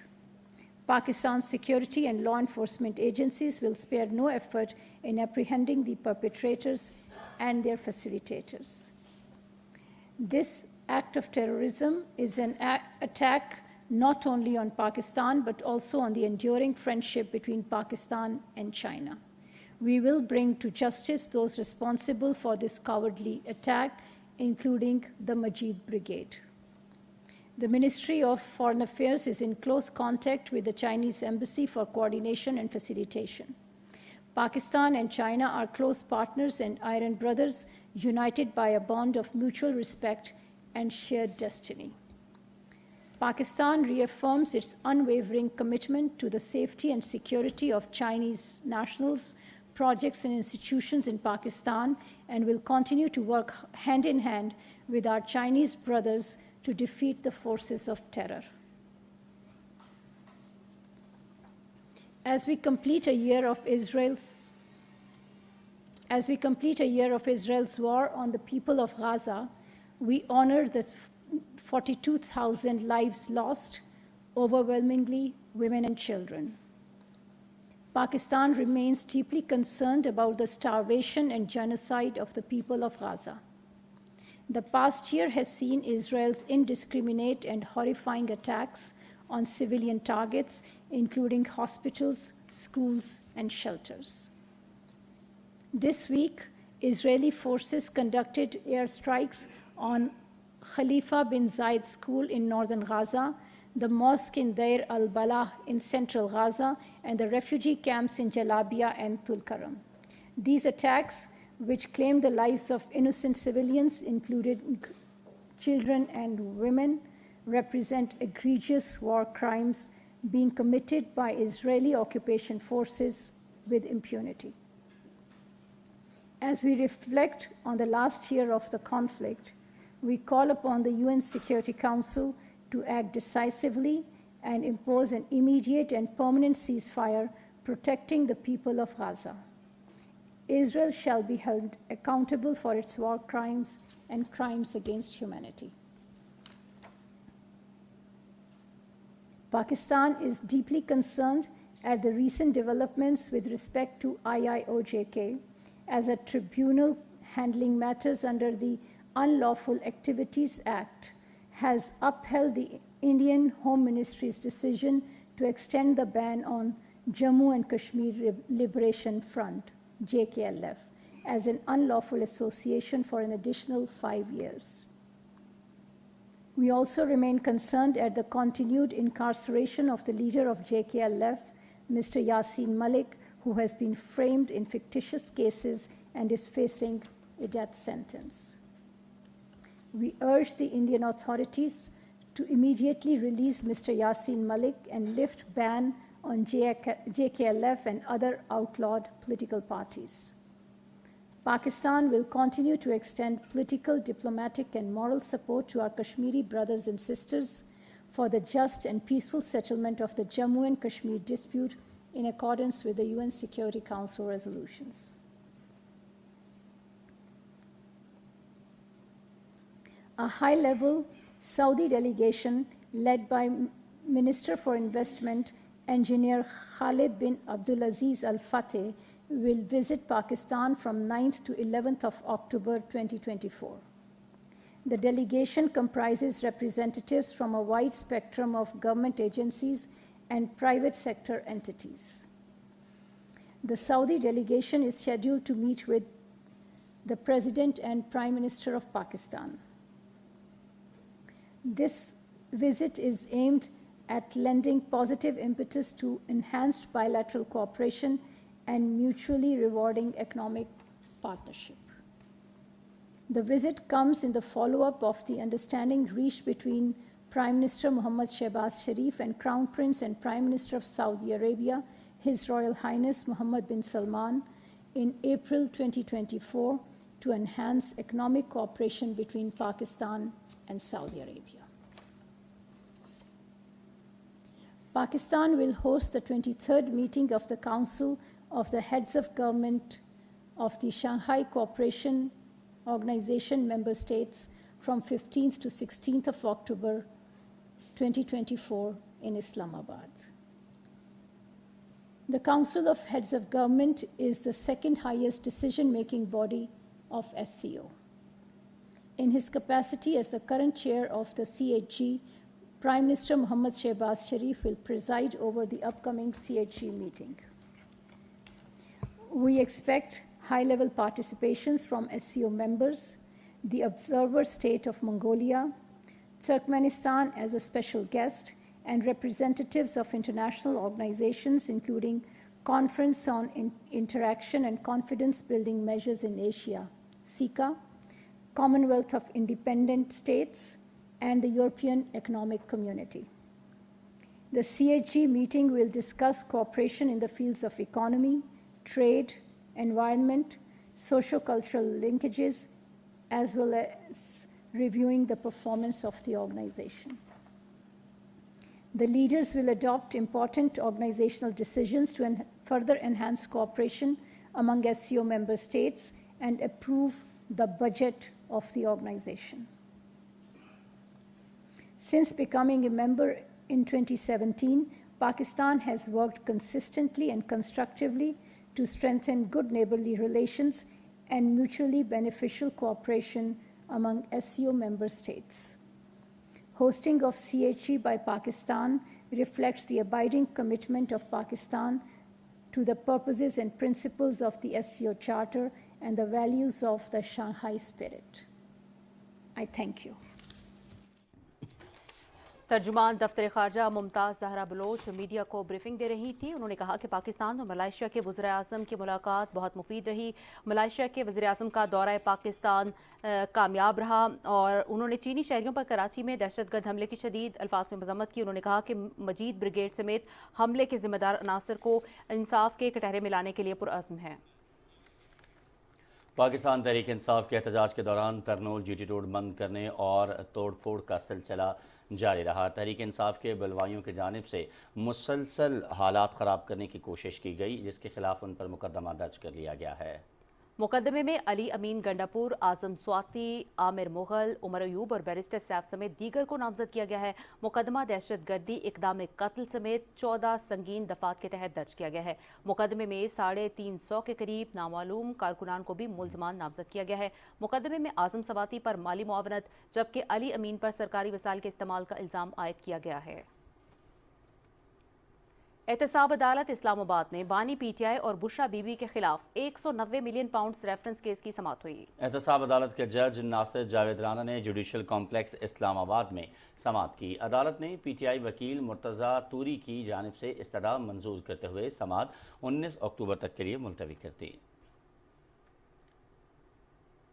Pakistan's security and law enforcement agencies will spare no effort in apprehending the perpetrators and their facilitators. This act of terrorism is an attack not only on Pakistan, but also on the enduring friendship between Pakistan and China. We will bring to justice those responsible for this cowardly attack, including the Majid Brigade. The Ministry of Foreign Affairs is in close contact with the Chinese Embassy for coordination and facilitation. Pakistan and China are close partners and iron brothers, united by a bond of mutual respect and shared destiny. Pakistan reaffirms its unwavering commitment to the safety and security of Chinese nationals, projects, and institutions in Pakistan, and will continue to work hand in hand with our Chinese brothers to defeat the forces of terror. As we complete a year of Israel's war on the people of Gaza, we honor the 42,000 lives lost, overwhelmingly women and children. Pakistan remains deeply concerned about the starvation and genocide of the people of Gaza. The past year has seen Israel's indiscriminate and horrifying attacks on civilian targets, including hospitals, schools, and shelters. This week, Israeli forces conducted airstrikes on Khalifa bin Zayed School in northern Gaza, the mosque in Deir al-Balah in central Gaza, and the refugee camps in Jalabia and Tulkaram. These attacks, which claimed the lives of innocent civilians, including children and women, represent egregious war crimes being committed by Israeli occupation forces with impunity. As we reflect on the last year of the conflict, we call upon the UN Security Council to act decisively and impose an immediate and permanent ceasefire protecting the people of Gaza. Israel shall be held accountable for its war crimes and crimes against humanity. Pakistan is deeply concerned at the recent developments with respect to IIOJK as a tribunal handling matters under the Unlawful Activities Act has upheld the Indian Home Ministry's decision to extend the ban on Jammu and Kashmir Liberation Front, JKLF, as an unlawful association for an additional 5 years. We also remain concerned at the continued incarceration of the leader of JKLF, Mr. Yasin Malik, who has been framed in fictitious cases and is facing a death sentence. We urge the Indian authorities to immediately release Mr. Yasin Malik and lift ban on JKLF and other outlawed political parties. Pakistan will continue to extend political, diplomatic, and moral support to our Kashmiri brothers and sisters for the just and peaceful settlement of the Jammu and Kashmir dispute in accordance with the UN Security Council resolutions. A high-level Saudi delegation led by Minister for Investment, Engineer Khalid bin Abdulaziz Al Fateh, will visit Pakistan from 9th to 11th of October 2024. The delegation comprises representatives from a wide spectrum of government agencies and private sector entities. The Saudi delegation is scheduled to meet with the President and Prime Minister of Pakistan. This visit is aimed at lending positive impetus to enhanced bilateral cooperation and mutually rewarding economic partnership. The visit comes in the follow-up of the understanding reached between Prime Minister Mohammad Shehbaz Sharif and Crown Prince and Prime Minister of Saudi Arabia, His Royal Highness Mohammed bin Salman, in April 2024 to enhance economic cooperation between Pakistan and Saudi Arabia. Pakistan will host the 23rd meeting of the Council of the Heads of Government of the Shanghai Cooperation Organization member states from 15th to 16th of October 2024 in Islamabad. The Council of Heads of Government is the second highest decision-making body of SCO. In his capacity as the current chair of the CHG, Prime Minister Mohammad Shehbaz Sharif will preside over the upcoming CHG meeting. We expect high-level participations from SCO members, the observer state of Mongolia, Turkmenistan as a special guest, and representatives of international organizations, including Conference on Interaction and Confidence-Building Measures in Asia, CICA, Commonwealth of Independent States, and the European Economic Community. The CHG meeting will discuss cooperation in the fields of economy, trade, environment, socio-cultural linkages, as well as reviewing the performance of the organization. The leaders will adopt important organizational decisions to further enhance cooperation among SCO member states and approve the budget of the organization. Since becoming a member in 2017, Pakistan has worked consistently and constructively to strengthen good neighborly relations and mutually beneficial cooperation among SCO member states. Hosting of CHG by Pakistan reflects the abiding commitment of Pakistan to the purposes and principles of the SCO Charter and the values of the Shanghai Spirit. I thank you. तर्जुमान दफ्तर खारजा Mumtaz Zahra Bloch media को briefing दे रही थी। उन्होंने कहा कि पाकिस्तान और मलाइशिया के वज़ीर आज़म की मुलाकात बहुत मुफीद रही। मलाइशिया के वज़ीर आज़म का दौरा पाकिस्तान कामयाब रहा और उन्होंने चीनी शहरियों पर कराची में दहशतगर्द हमले की शदीद अल्फाज में मज़म्मत की। उन्होंने कहा कि मजीद ब्रिगेड समेत हमले के ज़िम्मेदार अनासर को इंसाफ के कटहरे में लाने के लिए पुरअज़्म है। पाकिस्तान तहरीक इंसाफ के एहतजाज के दौरान तरनोल जीटी रोड बंद करने और तोड़ फोड़ का सिलसिला जारी रहा। तहरीक इंसाफ के बलवाइयों की जानिब से मुसलसल हालात ख़राब करने की कोशिश की गई, जिसके खिलाफ उन पर मुकदमा दर्ज कर लिया गया है। मुकदमे में अली अमीन गंडापुर, आजम स्वाति, आमिर मुगल, उमर अयूब और बैरिस्टर सैफ समेत दीगर को नामजद किया गया है। मुकदमा दहशतगर्दी, इक़दाम कत्ल समेत 14 संगीन दफात के तहत दर्ज किया गया है। मुकदमे में 350 के करीब नामालूम कारकुनान को भी मुलजमान नामजद किया गया है। मुकदमे में आजम स्वाति पर माली मुआवनत जबकि अली अमीन पर सरकारी वसाइल के इस्तेमाल का इल्जाम आयद किया गया है। एहतसाब अदालत इस्लामाबाद में बानी पीटीआई और बुशरा बीबी के खिलाफ 190 मिलियन पाउंड्स रेफरेंस केस की समाअत हुई। एहतसाब अदालत के जज नासिर जावेद राना ने जुडिशल कॉम्प्लेक्स इस्लामाबाद में समाअत की। अदालत ने पीटीआई वकील मुर्तज़ा तूरी की जानिब से इस्तदा मंजूर करते हुए समाअत 19 अक्टूबर तक के लिए मुलतवी कर दी।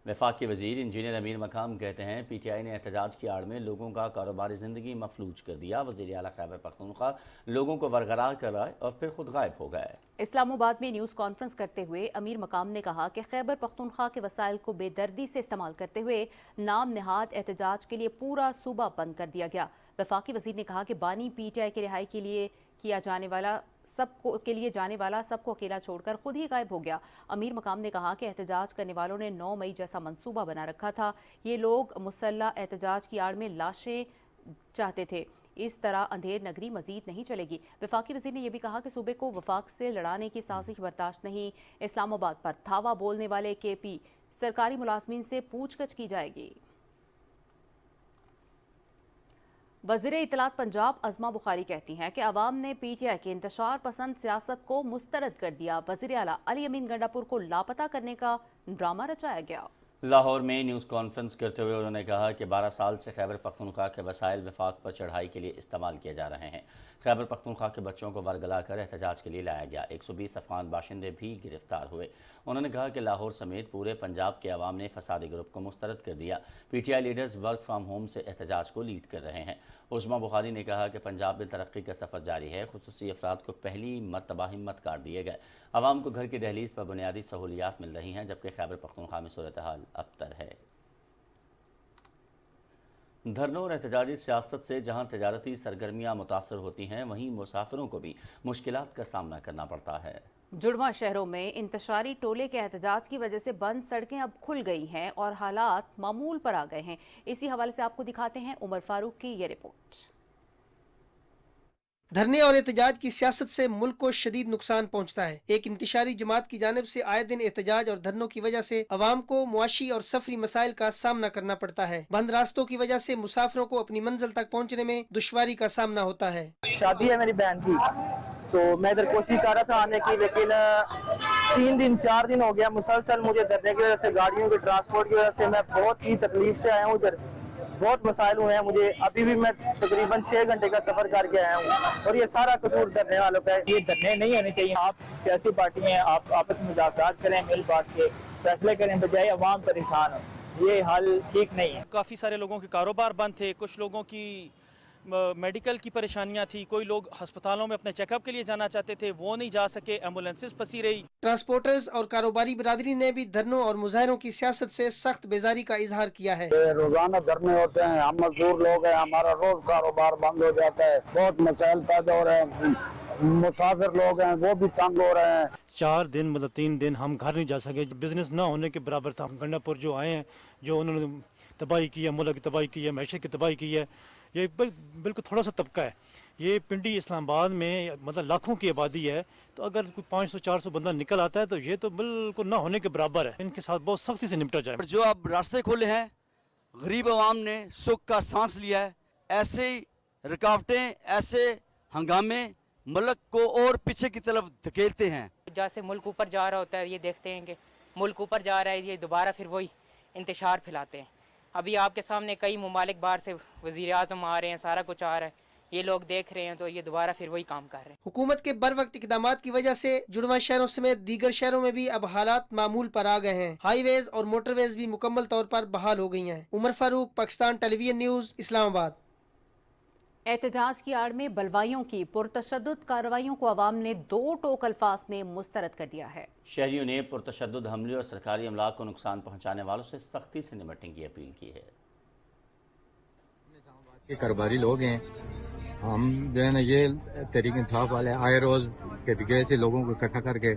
वफाकी वजीर इंजीनियर अमीर मकाम कहते हैं पीटीआई ने एहतजाज की आड़ में लोगों का कारोबारी ज़िंदगी मफलूज कर दिया। वज़ीर आला खैबर पख्तूनख्वा लोगों को बरकरार कर रहा है और फिर खुद गायब हो गए। इस्लामाबाद में न्यूज़ कॉन्फ्रेंस करते हुए अमीर मकाम ने कहा कि खैबर पख्तूनख्वा के वसाइल को बेदर्दी से इस्तेमाल करते हुए नाम नहाद एहतजाज के लिए पूरा सूबा बंद कर दिया गया। वफाकी वजीर ने कहा कि बानी पीटीआई की रिहाई के लिए जाने वाला सबको अकेला छोड़कर खुद ही गायब हो गया। अमीर मकाम ने कहा कि एहतजाज करने वालों ने 9 मई जैसा मंसूबा बना रखा था। ये लोग मुसल्ला एहतजाज की आड़ में लाशें चाहते थे। इस तरह अंधेर नगरी मजीद नहीं चलेगी। वफाकी वजीर ने यह भी कहा कि सूबे को वफाक से लड़ाने की साजिश बर्दाश्त नहीं। इस्लामाबाद पर धावा बोलने वाले केपी सरकारी मुलाजमीन से पूछगछ की जाएगी। वज़ीर इत्तलात पंजाब अज़मा बुखारी कहती हैं कि अवाम ने पीटीआई की इंतशार पसंद सियासत को मुस्तरद कर दिया। वज़ीर आला अली अमीन गंडापुर को लापता करने का ड्रामा रचाया गया। लाहौर में न्यूज़ कॉन्फ्रेंस करते हुए उन्होंने कहा कि 12 साल से खैबर पख्तूनख्वा के वसाइल वफाक पर चढ़ाई के लिए इस्तेमाल किए जा रहे हैं। खैबर पख्तूनख्वा के बच्चों को बरगला कर एहतजाज के लिए लाया गया। 120 अफगान बाशिंदे भी गिरफ्तार हुए। उन्होंने कहा कि लाहौर समेत पूरे पंजाब के अवाम ने फसादी ग्रुप को मुस्तरद कर दिया। PTI leaders work from home से एहतजाज को लीड कर रहे हैं। उस्मा बुखारी ने कहा कि पंजाब में तरक्की का सफ़र जारी है। खुसूसी अफराद को पहली मरतबा हिम्मत कार्ड दिए गए। अवाम को घर की दहलीज पर बुनियादी सहूलियात मिल रही हैं जबकि खैबर पख्तूनख्वा में सूरत हाल अबतर है। धरनों और एहतजाजी सियासत से जहां तजारती सरगर्मियां मुतासर होती हैं वहीं मुसाफिरों को भी मुश्किलात का सामना करना पड़ता है। जुड़वा शहरों में इंतशारी टोले के एहतजाज की वजह से बंद सड़कें अब खुल गई हैं और हालात मामूल पर आ गए हैं। इसी हवाले से आपको दिखाते हैं उमर फारूक की ये रिपोर्ट। धरने और एहतजाज की सियासत से मुल्क को शदीद नुकसान पहुंचता है। एक इंतशारी जमात की जानिब से आए दिन एहतजाज और धरनों की वजह से अवाम को मुआशी और सफरी मसाइल का सामना करना पड़ता है। बंद रास्तों की वजह से मुसाफिरों को अपनी मंजिल तक पहुंचने में दुश्वारी का सामना होता है। शादी है मेरी बहन की, तो मैं इधर कोशिश कर रहा था आने की, लेकिन 3 दिन 4 दिन हो गया मुसलसल मुझे धरने की वजह से, गाड़ियों के ट्रांसपोर्ट की वजह से मैं बहुत ही तकलीफ से आया हूँ। इधर बहुत मसाइल हुए हैं मुझे। अभी भी मैं तकरीबन 6 घंटे का सफर करके आया हूँ और ये सारा कसूर धरने वालों का है। ये धरने नहीं होने चाहिए। आप सियासी पार्टी हैं, आप आपस में मुज़ाकरात करें, मिल बांट के फैसले करें, बजाय अवाम परेशान हो। ये हाल ठीक नहीं है। काफ़ी सारे लोगों के कारोबार बंद थे, कुछ लोगों की मेडिकल की परेशानियां थी, कोई लोग अस्पतालों में अपने चेकअप के लिए जाना चाहते थे, वो नहीं जा सके, एम्बुलेंसेस फंसी रही। ट्रांसपोर्टर्स और कारोबारी बिरादरी ने भी धरनों और मुजाहरों की सियासत से सख्त बेजारी का इजहार किया है। रोजाना धरने होते हैं, हम मजदूर लोग हैं, हमारा रोज कारोबार बंद हो जाता है, बहुत मसाइल पैदा हो रहे हैं, मुसाफिर लोग हैं वो भी तंग हो रहे हैं। 4 दिन मतलब 3 दिन हम घर नहीं जा सके, बिजनेस ना होने के बराबर था। गंडापुर जो आए हैं, जो उन्होंने तबाही की है, मुल्क की तबाही की है, मैशत की तबाही की है, ये बिल्कुल थोड़ा सा तबका है। ये पिंडी इस्लामाबाद में मतलब लाखों की आबादी है, तो अगर कोई 500-400 बंदा निकल आता है तो ये तो बिल्कुल ना होने के बराबर है। इनके साथ बहुत सख्ती से निपटा जाए। जो अब रास्ते खोले हैं, गरीब आवाम ने सुख का सांस लिया है। ऐसे रुकावटें, ऐसे हंगामे मुल्क को और पीछे की तरफ धकेलते हैं। जैसे मुल्क ऊपर जा रहा होता है, ये देखते हैं कि मुल्क ऊपर जा रहा है, ये दोबारा फिर वही इंतशार फैलाते हैं। अभी आपके सामने कई ममालिक बाहर से वज़ीर आज़म आ रहे हैं, सारा कुछ आ रहा है, ये लोग देख रहे हैं, तो ये दोबारा फिर वही काम कर रहे हैं। हुकूमत के बर वक्त इक़दामात की वजह से जुड़वा शहरों समेत दीगर शहरों में भी अब हालात मामूल पर आ गए हैं। हाईवेज और मोटरवेज भी मुकम्मल तौर पर बहाल हो गई हैं। Umar Farooq, Pakistan television news, Islamabad. एहतजाज की आड़ में बलवाइयों की पुरतशद्दुद कार्रवाइयों को अवाम ने 2 टोक अल्फाज में मुस्तरद कर दिया है। शहरियों ने पुरतशद्दुद हमले और सरकारी अमलाक को नुकसान पहुंचाने वालों से सख्ती से निपटने की अपील की है। ये कारोबारी लोग हैं, हम जो है ना ये तहरीक इंसाफ वाले आए रोज के बिगड़े से लोगों को इकट्ठा करके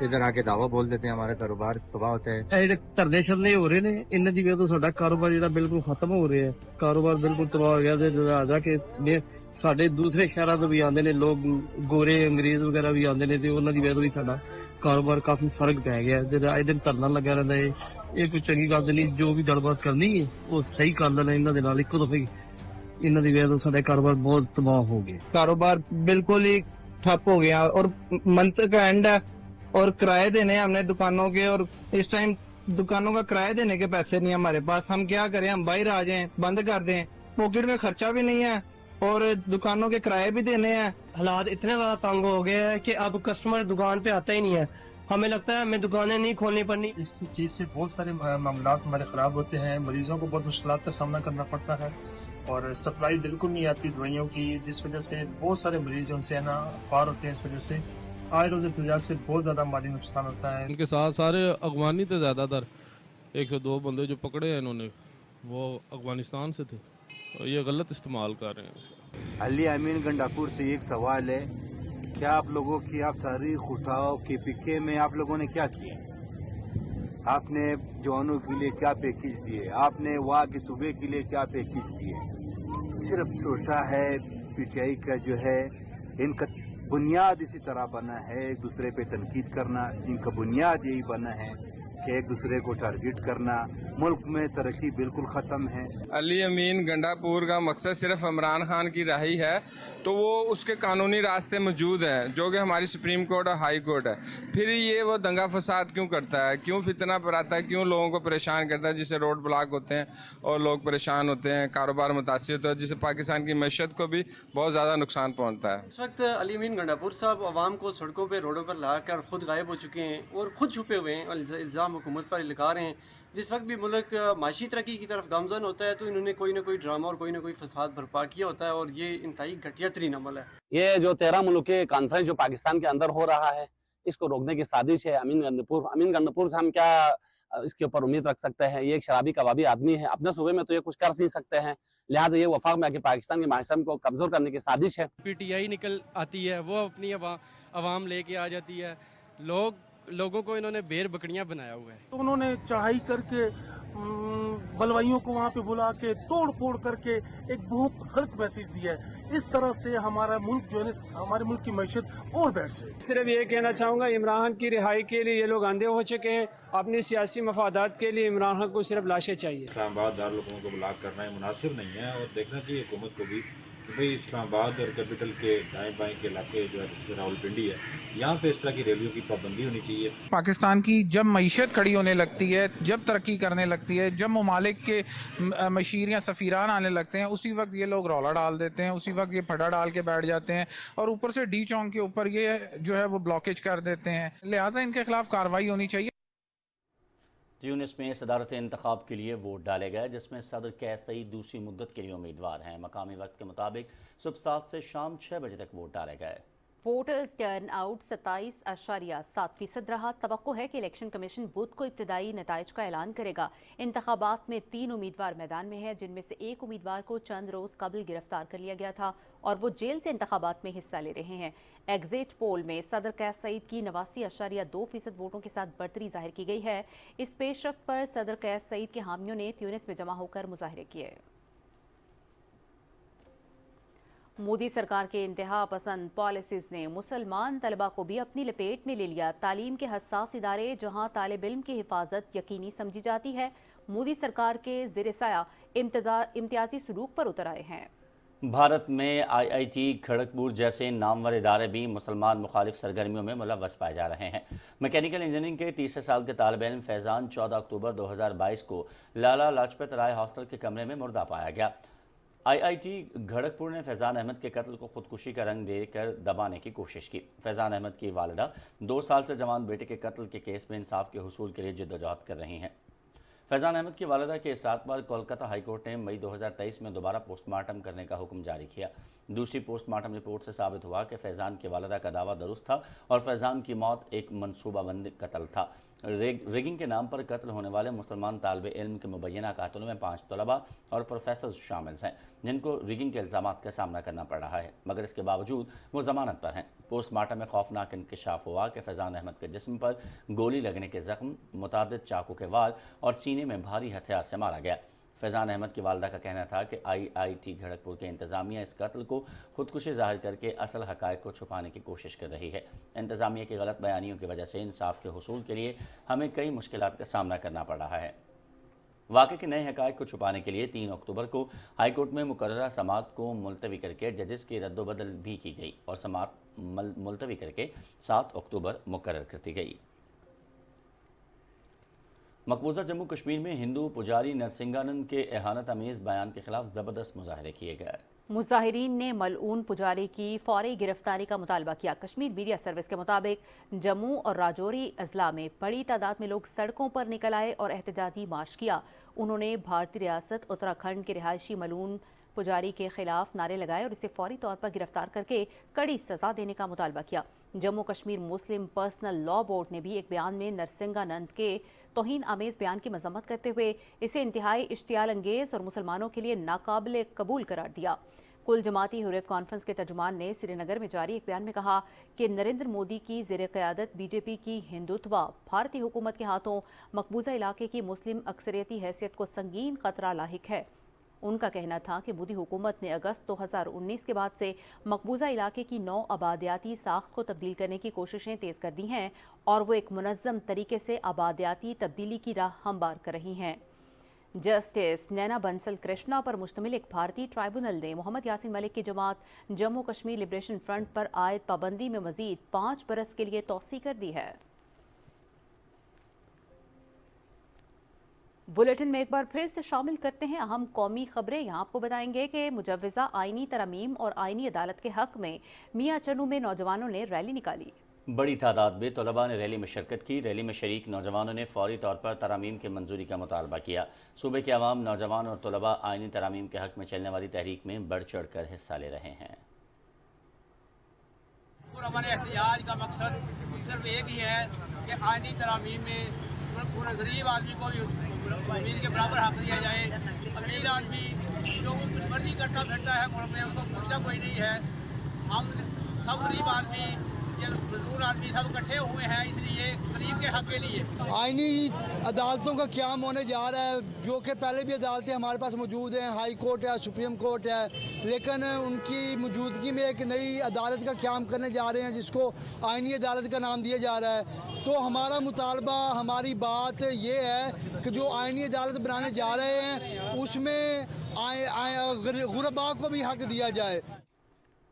इधर आके दावा बोल देते हैं, हमारा कारोबार तबाह होता है। ਇਹ ਜਿਹੜੇ ਧਰਨੇ ਸ਼ਰਨੇ ਹੋ ਰਹੇ ਨੇ ਇਹਨਾਂ ਦੀ ਵਜ੍ਹਾ ਤੋਂ ਸਾਡਾ ਕਾਰੋਬਾਰ ਜਿਹੜਾ ਬਿਲਕੁਲ ਖਤਮ ਹੋ ਰਿਹਾ ਹੈ। ਕਾਰੋਬਾਰ ਬਿਲਕੁਲ ਤਬਾਹ ਹੋ ਗਿਆ ਤੇ ਰਾਜਾ ਕੇ ਸਾਡੇ ਦੂਸਰੇ ਸ਼ਹਿਰਾਂ ਤੋਂ ਵੀ ਆਉਂਦੇ ਨੇ ਲੋਕ, ਗੋਰੇ ਅੰਗਰੇਜ਼ ਵਗੈਰਾ ਵੀ ਆਉਂਦੇ ਨੇ ਤੇ ਉਹਨਾਂ ਦੀ ਵਜ੍ਹਾ ਤੋਂ ਵੀ ਸਾਡਾ ਕਾਰੋਬਾਰ ਕਾਫੀ ਫਰਕ ਪੈ ਗਿਆ। ਜਿਹੜਾ ਆਏ ਦਿਨ ਧਰਨਾ ਲੱਗਾ ਰਹਿੰਦਾ ਹੈ, ਇਹ ਕੋਈ ਚੰਗੀ ਗੱਲ ਨਹੀਂ। ਜੋ ਵੀ ਗੱਲਬਾਤ ਕਰਨੀ ਹੈ ਉਹ ਸਹੀ ਕਰ ਲੈਣਾ ਇਹਨਾਂ ਦੇ ਨਾਲ ਇੱਕੋ ਦਫੇ। ਇਹਨਾਂ ਦੀ ਵਜ੍ਹਾ ਤੋਂ ਸਾਡਾ ਕਾਰੋਬਾਰ ਬਹੁਤ ਤਬਾਹ ਹੋ ਗਿਆ। कारोबार बिल्कुल ही ठप हो गया और मंथ का एंड है और किराए देने हैं हमने दुकानों के, और इस टाइम दुकानों का किराया देने के पैसे नहीं है हमारे पास। हम क्या करें, हम बाहर आ जाएं, बंद कर दें, पॉकेट में खर्चा भी नहीं है और दुकानों के किराए भी देने हैं। हालात इतने ज्यादा तंग हो गए हैं कि अब कस्टमर दुकान पे आता ही नहीं है। हमें लगता है हमें दुकानें नहीं खोलनी पड़नी। इस चीज से बहुत सारे मामला हमारे खराब होते हैं, मरीजों को बहुत मुश्किलात का सामना करना पड़ता है और सप्लाई बिल्कुल नहीं आती दवाइयों की, जिस वजह से बहुत सारे मरीज उनसे है ना पार होते हैं। इस वजह से आए रोज एहतजाज से बहुत ज्यादा माली नुकसान होता है। इनके साथ सारे अफगानी थे, ज्यादातर 102 बंदे जो पकड़े हैं इन्होंने वो अफगानिस्तान से थे और ये गलत इस्तेमाल कर रहे हैं इसका। अली अमीन गंडापुर से एक सवाल है, क्या आप लोगों की आप तारीख उठाओ KPK में आप लोगों ने क्या किया? आपने जवानों के लिए क्या पैकेज दिए? आपने वहाँ के सूबे के लिए क्या पैकेज दिए? सिर्फ शोशा है PTI का जो है, इनका बुनियाद इसी तरह बना है, एक दूसरे पे तनकीद करना। इनका बुनियाद यही बना है कि एक दूसरे को टारगेट करना। मुल्क में तरक्की बिल्कुल ख़त्म है। अली अमीन गंडापुर का मकसद सिर्फ इमरान खान की रहाई है तो वो उसके कानूनी रास्ते मौजूद हैं जो कि हमारी सुप्रीम कोर्ट और हाई कोर्ट है। फिर ये वो दंगा फसाद क्यों करता है, क्यों फितना कराता है, क्यों लोगों को परेशान करता है, जिससे रोड ब्लॉक होते हैं और लोग परेशान होते हैं, कारोबार मुतासिर होता है, जिससे पाकिस्तान की मैशत को भी बहुत ज़्यादा नुकसान पहुँचता है। इस वक्त अली अमीन गंडापुर साहब आवाम को सड़कों पे रोडों पर लाकर खुद गायब हो चुके हैं और खुद छुपे हुए हैं और इल्ज़ाम हुकूमत पर लगा रहे हैं। जिस वक्त भी मुल्क माशी तरक्की की तरफ गामजन होता है तो इन्होंने कोई ना कोई ड्रामा और कोई ना कोई फसाद बर्पा किया होता है और ये इंतहाई घटिया तरीन अमल है। ये जो 13 मुल्की कॉन्फ्रेंस जो पाकिस्तान के अंदर हो रहा है, इसको रोकने की साजिश है। अमीन गंडापुर से हम क्या इसके ऊपर उम्मीद रख सकते हैं? ये एक शराबी कबाबी आदमी है, अपने सूबे में तो ये कुछ कर नहीं सकते हैं, लिहाजा ये वफाक में आके पाकिस्तान के माशरे को कमजोर करने की साजिश है। PTI निकल आती है, वो अपनी आवाम लेके आ जाती है, लोगों को इन्होंने बेर बकरियां बनाया हुआ है। तो उन्होंने चढ़ाई करके बलवाइयों को वहाँ पे बुला के तोड़ फोड़ करके एक बहुत गलत मैसेज दिया है। इस तरह से हमारा मुल्क जो है हमारे मुल्क की मैशत और बैठ जाए। सिर्फ ये कहना चाहूँगा, इमरान की रिहाई के लिए ये लोग अंधे हो चुके हैं। अपनी सियासी मफादात के लिए इमरान खान को सिर्फ लाशें चाहिए। इस्लामाबाद दार लोगों को ब्लॉक करना है मुनासिब नहीं है और देखना चाहिए हुकूमत को भी कि भाई इस्लामाबाद और कैपिटल के दाएं बाएं के इलाके जो है रावलपिंडी है, यहाँ पे इस तरह की रैलियों की पाबंदी होनी चाहिए। पाकिस्तान की जब मईशत खड़ी होने लगती है, जब तरक्की करने लगती है, जब ममालिक के मशीर या सफ़ीरान आने लगते हैं, उसी वक्त ये लोग रौला डाल देते हैं, उसी वक्त ये फटा डाल के बैठ जाते हैं और ऊपर से डी चौक के ऊपर ये जो है वो ब्लॉकेज कर देते हैं। लिहाजा इनके खिलाफ कार्रवाई होनी चाहिए। ट्यूनिस में सदारती इंतखाब के लिए वोट डाले गए, जिसमें सदर कैस सईद दूसरी मुद्दत के लिए उम्मीदवार हैं। मकामी वक्त के मुताबिक सुबह 7 से शाम 6 बजे तक वोट डाले गए। वोटर्स टर्न आउट 27.7% रहा। तवक्को है कि इलेक्शन कमीशन बुध को इब्तदाई नताइज का ऐलान करेगा। इंतखाबात में 3 उम्मीदवार मैदान में हैं, जिनमें से एक उम्मीदवार को चंद रोज कबल गिरफ्तार कर लिया गया था और वो जेल से इंतखाबात में हिस्सा ले रहे हैं। एग्जिट पोल में सदर कैस सईद की 89.2% वोटों के साथ बढ़तरी जाहिर की गई है। इस पेशरफ्त पर सदर कैस सईद के हामियों ने ट्यूनिस में जमा होकर मुजाहरे किए। मोदी सरकार के इंतहा पसंद पॉलिसीज ने मुसलमान तलबा को भी अपनी लपेट में ले लिया। तालीम के हसास इदारे जहां तालिब इल्म की हिफाजत यकीनी समझी जाती है, मोदी सरकार के ज़ेर साया इम्तियाजी सलूक पर उतर आए हैं। भारत में IIT खड़गपुर जैसे नामवर इदारे भी मुसलमान मुखालिफ सरगर्मियों में मुलव्वस पाए जा रहे हैं। मैकेनिकल इंजीनियरिंग के 30 साल के तालिब इल्म फैज़ान 14 अक्टूबर 2022 को लाला लाजपत राय हॉस्टल के कमरे में मुर्दा पाया गया। IIT खड़गपुर ने फैज़ान अहमद के कत्ल को खुदकुशी का रंग देकर दबाने की कोशिश की। फैज़ान अहमद की वालिदा 2 साल से जवान बेटे के कत्ल के केस में इंसाफ के हुसूल के लिए जिद्दोजहद कर रही हैं। फैज़ान अहमद की वालिदा के इसात पर कोलकाता हाईकोर्ट ने मई 2023 में दोबारा पोस्टमार्टम करने का हुक्म जारी किया। दूसरी पोस्टमार्टम रिपोर्ट से साबित हुआ कि फैज़ान की वालिदा का दावा दुरुस्त था और फैज़ान की मौत एक मनसूबाबंद कत्ल था। रिगिंग के नाम पर कत्ल होने वाले मुसलमान तालिब इल्म के मुबैना कातिलों में 5 तलबा और प्रोफेसर शामिल हैं जिनको रिगिंग के इल्ज़ामात का सामना करना पड़ रहा है, मगर इसके बावजूद वो ज़मानत पर हैं। पोस्टमार्टम में खौफनाक इंकशाफ हुआ कि फैज़ान अहमद के जिस्म पर गोली लगने के ज़ख्म, मुतादिद चाकू के वार और सीने में भारी हथियार से मारा गया। फैज़ान अहमद की वालदा का कहना था कि IIT खड़गपुर के इंतज़ामिया इस कत्ल को खुदकुशी ज़ाहिर करके असल हक़ाइक़ को छुपाने की कोशिश कर रही है। इंतज़ामिया की गलत बयानियों की वजह से इंसाफ के हुसूल के लिए हमें कई मुश्किलात का सामना करना पड़ रहा है। वाक़े के नए हक़ाइक़ को छुपाने के लिए 3 अक्टूबर को हाईकोर्ट में मुकर्ररा समाअत को मुलतवी करके जजेस की रद्दोबदल भी की गई और समाअत मुलतवी करके 7 अक्टूबर मुकर्रर कर दी गई। मकबूजा जम्मू कश्मीर में हिंदू पुजारी नरसिंगानंद के एहानत अमेज़ बयान के खिलाफ ज़बरदस्त मुजाहरे किए गए। मुजाहिरीन ने मलऊन पुजारी की फौरी गिरफ्तारी का मुतालबा किया। कश्मीर मीडिया सर्विस के मुताबिक जम्मू और राजौरी अजला में बड़ी तादाद में लोग सड़कों पर निकल आए और एहतजाजी मार्च किया। उन्होंने भारतीय रियासत उत्तराखंड के रिहायशी मलऊन पुजारी के खिलाफ नारे लगाए और इसे फौरी तौर पर गिरफ्तार करके कड़ी सजा देने का मुतालबा किया। जम्मू कश्मीर मुस्लिम पर्सनल लॉ बोर्ड ने भी एक बयान में नरसिंगानंद के तौहीन आमेज बयान की मजम्मत करते हुए इसे इंतहाई इश्तियाल अंगेज और मुसलमानों के लिए नाकाबिल कबूल करार दिया। कुल जमाती हुर्रियत कॉन्फ्रेंस के तर्जुमान ने श्रीनगर में जारी एक बयान में कहा कि नरेंद्र मोदी की ज़ेर क़यादत बीजेपी की हिंदुत्व भारतीय हुकूमत के हाथों मकबूजा इलाके की मुस्लिम अक्सरियती हैसियत को संगीन खतरा लाहिक है। उनका कहना था कि मोदी हुकूमत ने अगस्त 2019 के बाद से मकबूजा इलाके की 9 आबादियाती साख्त को तब्दील करने की कोशिशें तेज़ कर दी हैं और वो एक मुनज़्ज़म तरीके से आबादियाती तब्दीली की राह हमवार कर रही हैं। जस्टिस नैना बंसल कृष्णा पर मुश्तमिल एक भारतीय ट्राइब्यूनल ने मोहम्मद यासीन मलिक की जमात जम्मू कश्मीर लिबरेशन फ्रंट पर आयद पाबंदी में मजीद 5 बरस के लिए तौसी कर दी है। बुलेटिन में एक बार फिर से शामिल करते हैं अहम कौमी खबरें। यहाँ आपको बताएंगे कि मुजव्वज़ा आइनी तरमीम और आइनी अदालत के हक में मियां चन्नू में नौजवानों ने रैली निकाली। बड़ी तादाद में तलबा ने रैली में शिरकत की। रैली में शरीक नौजवानों ने फौरी तौर पर तरामीम की मंजूरी का मुतालबा किया। सूबे के अवाम, नौजवान और तलबा आइनी तरामीम के हक में चलने वाली तहरीक में बढ़ चढ़ कर हिस्सा ले रहे हैं। और हमारे एहतियाज का मकसद सिर्फ एक ही है कि आइनी तरामीम में पूरे गरीब आदमी को भी अमीर के बराबर हक दिया जाए। अमीर आदमी जो कुछ मर्जी करता फिरता है मुल्क में, उसको पूछता कोई नहीं है। हम सब गरीब आदमी, ये मजदूर आदमी सब इकट्ठे हुए हैं इसलिए गरीब के हक के लिए। आइनी अदालतों का क़याम होने जा रहा है, जो कि पहले भी अदालतें हमारे पास मौजूद हैं, हाई कोर्ट है, सुप्रीम कोर्ट है, लेकिन उनकी मौजूदगी में एक नई अदालत का क़याम करने जा रहे हैं जिसको आइनी अदालत का नाम दिया जा रहा है। तो हमारा मुतालबा, हमारी बात ये है कि जो आइनी अदालत बनाने जा रहे हैं उसमें गुरबा को भी हक दिया जाए।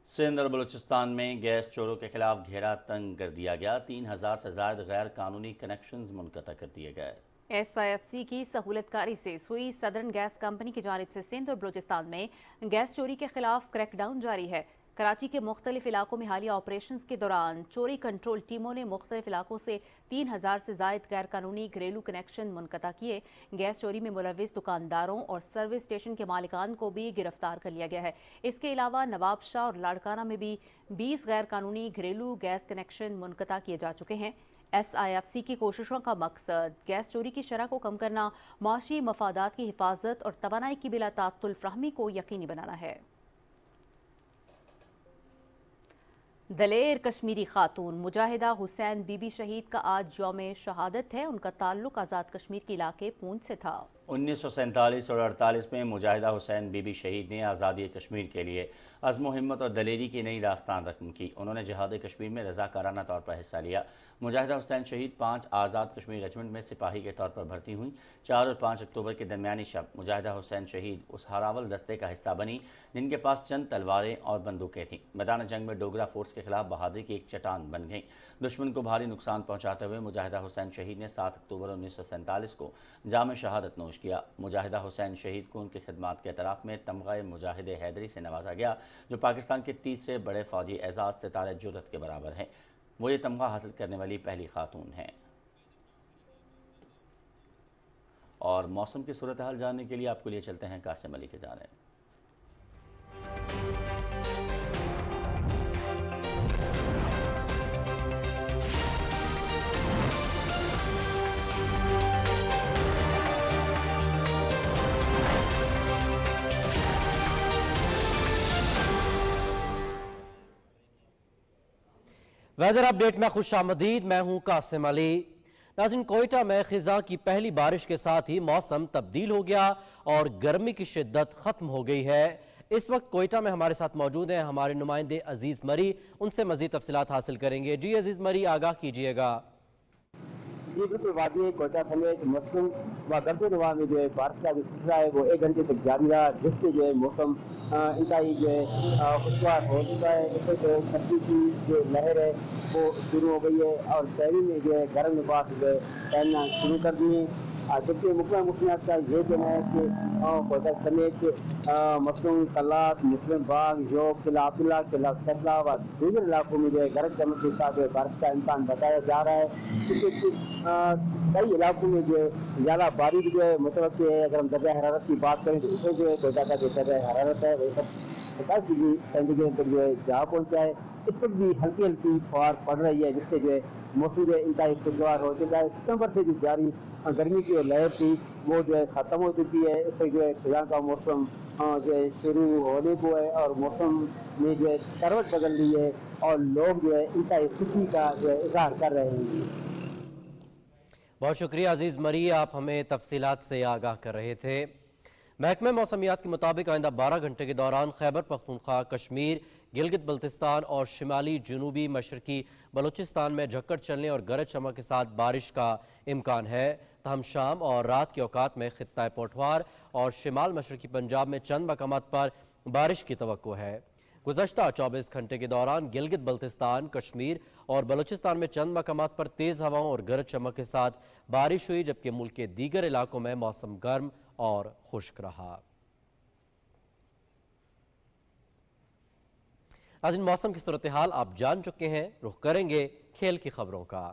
सिंध और बलूचिस्तान में गैस चोरों के खिलाफ घेरा तंग कर दिया गया। 3000 से ज़ायद गैर कानूनी कनेक्शंस मुनक़ता कर दिए गए। SIFC की सहूलतकारी से सुई सदर्न गैस कंपनी की जानिब से सिंध और बलूचिस्तान में गैस चोरी के खिलाफ क्रैकडाउन जारी है। कराची के मुख्तलिफ इलाकों में हालिया ऑपरेशंस के दौरान चोरी कंट्रोल टीमों ने मुख्तलिफ इलाकों से 3000 से जायद गैर कानूनी घरेलू कनेक्शन मुनक़ता किए। गैस चोरी में मुलविस दुकानदारों और सर्विस स्टेशन के मालिकान को भी गिरफ्तार कर लिया गया है। इसके अलावा नवाबशाह और लाड़काना में भी 20 गैर कानूनी घरेलू गैस कनेक्शन मुनक़ता किए जा चुके हैं। SIFC की कोशिशों का मकसद गैस चोरी की शरह को कम करना, माशी मफादात की हिफाजत और तवानाई की बिला तात्तुल फ्राहमी को यकीनी बनाना है। दलेर कश्मीरी खातून मुजाहिदा हुसैन बीबी शहीद का आज यौम शहादत है। उनका ताल्लुक आज़ाद कश्मीर के इलाके पूंछ से था। 1947 और 48 में मुजाहिदा हुसैन बीबी शहीद ने आज़ादी कश्मीर के लिए अज़्म हिम्मत और दलेरी की नई दास्तान रकम की। उन्होंने जिहाद कश्मीर में रज़ाकाराना तौर पर हिस्सा लिया। मुजाहिदा हुसैन शहीद 5 आज़ाद कश्मीर रेजिमेंट में सिपाही के तौर पर भर्ती हुई। 4 और 5 अक्टूबर के दरमियानी शब मुजाहिदा हुसैन शहीद उस हारावल दस्ते का हिस्सा बनी जिनके पास चंद तलवारें और बंदूकें थीं। मैदान जंग में डोगरा फोर्स के खिलाफ बहादुरी की एक चट्टान बन गई। दुश्मन को भारी नुकसान पहुँचाते हुए मुजाहिदा हुसैन शहीद ने 7 अक्टूबर 1947 को जाम शहादत नोश किया। मुजाहिदा हुसैन शहीद को उनकी खिदमात के एतराफ़ में तमग़ा मुजाहिद हैदरी से नवाजा गया, जो पाकिस्तान के तीसरे बड़े फ़ौजी एजाज़ सितारे जुर्रत के बराबर हैं। वो ये तमग़ा हासिल करने वाली पहली खातून हैं। और मौसम की सूरत हाल जानने के लिए आपको लिए चलते हैं कासिम अली की जानिब। ویدر اپ ڈیٹ میں خوش آمدید، میں ہوں قاسم علی۔ ناظرین، کوئٹہ میں خزاں کی پہلی بارش کے ساتھ ہی موسم تبدیل ہو گیا اور گرمی کی شدت ختم ہو گئی ہے۔ اس وقت کوئٹہ میں ہمارے ساتھ موجود ہیں ہمارے نمائندے عزیز مری، ان سے مزید تفصیلات حاصل کریں گے۔ جی عزیز مری، آگاہ کیجئے گا۔ جی بالکل، وادی کوئٹہ سمیت موسم و گرد و نواح میں جو ہے بارش کا جو سلسلہ ہے وہ 1 گھنٹے تک جاری رہا، جس سے جو ہے موسم انتہائی جو ہے خوشگوار ہو چکا ہے۔ اس سے جو ہے سردی کی جو لہر ہے وہ شروع ہو گئی ہے اور شہری میں جو ہے گرم لباس جو ہے پہننا شروع کر دیے، جبکہ مقبوضہ موسمیات کا یہ کہنا ہے کہ کوئٹہ سمیت مسلم کلات، مسلم باغ، یوب، قلعہ عبداللہ، قلعہ سیفلا و دیگر علاقوں میں جو ہے گرج چمک کے ساتھ بارش کا امکان بتایا جا رہا ہے، کیونکہ کئی علاقوں میں جو ہے زیادہ بارش جو ہے متوقع ہے۔ اگر ہم درجہ حرارت کی بات کریں تو اسے جو ہے کوئٹہ کا جو درجہ حرارت ہے وہ 27 ڈگری سینٹی گریڈ تک جو ہے جا پہنچا ہے۔ اس وقت بھی ہلکی ہلکی فوار پڑ رہی ہے، جس سے جو ہے موسم جو ہے انتہائی خوشگوار ہو چکا ہے۔ ستمبر سے جو جاری گرمی کی لہر تھی وہ جو ہے ختم ہو چکی ہے۔ اس سے جو ہے خزاں کا موسم جو ہے شروع ہونے کو ہے اور موسم میں جو ہے کروٹ بدل رہی ہے اور لوگ جو ہے انتہائی خوشی کا جو ہے اظہار کر رہے ہیں۔ بہت شکریہ عزیز مری، آپ ہمیں تفصیلات سے آگاہ کر رہے تھے۔ محکمہ موسمیات کے مطابق آئندہ 12 گھنٹے کے دوران خیبر پختونخوا، کشمیر، گلگت بلتستان اور شمالی جنوبی مشرقی بلوچستان میں جھکڑ چلنے اور گرج چمک کے ساتھ بارش کا امکان ہے۔ تاہم شام اور رات کے اوقات میں خطہ پوٹھوار اور شمال مشرقی پنجاب میں چند مقامات پر بارش کی توقع ہے۔ گزشتہ 24 گھنٹے کے دوران گلگت بلتستان، کشمیر اور بلوچستان میں چند مقامات پر تیز ہواؤں اور گرج چمک کے ساتھ بارش ہوئی، جبکہ ملک کے دیگر علاقوں میں موسم گرم اور خشک رہا۔ ناظرین، موسم کی صورتحال آپ جان چکے ہیں، رخ کریں گے کھیل کی خبروں کا۔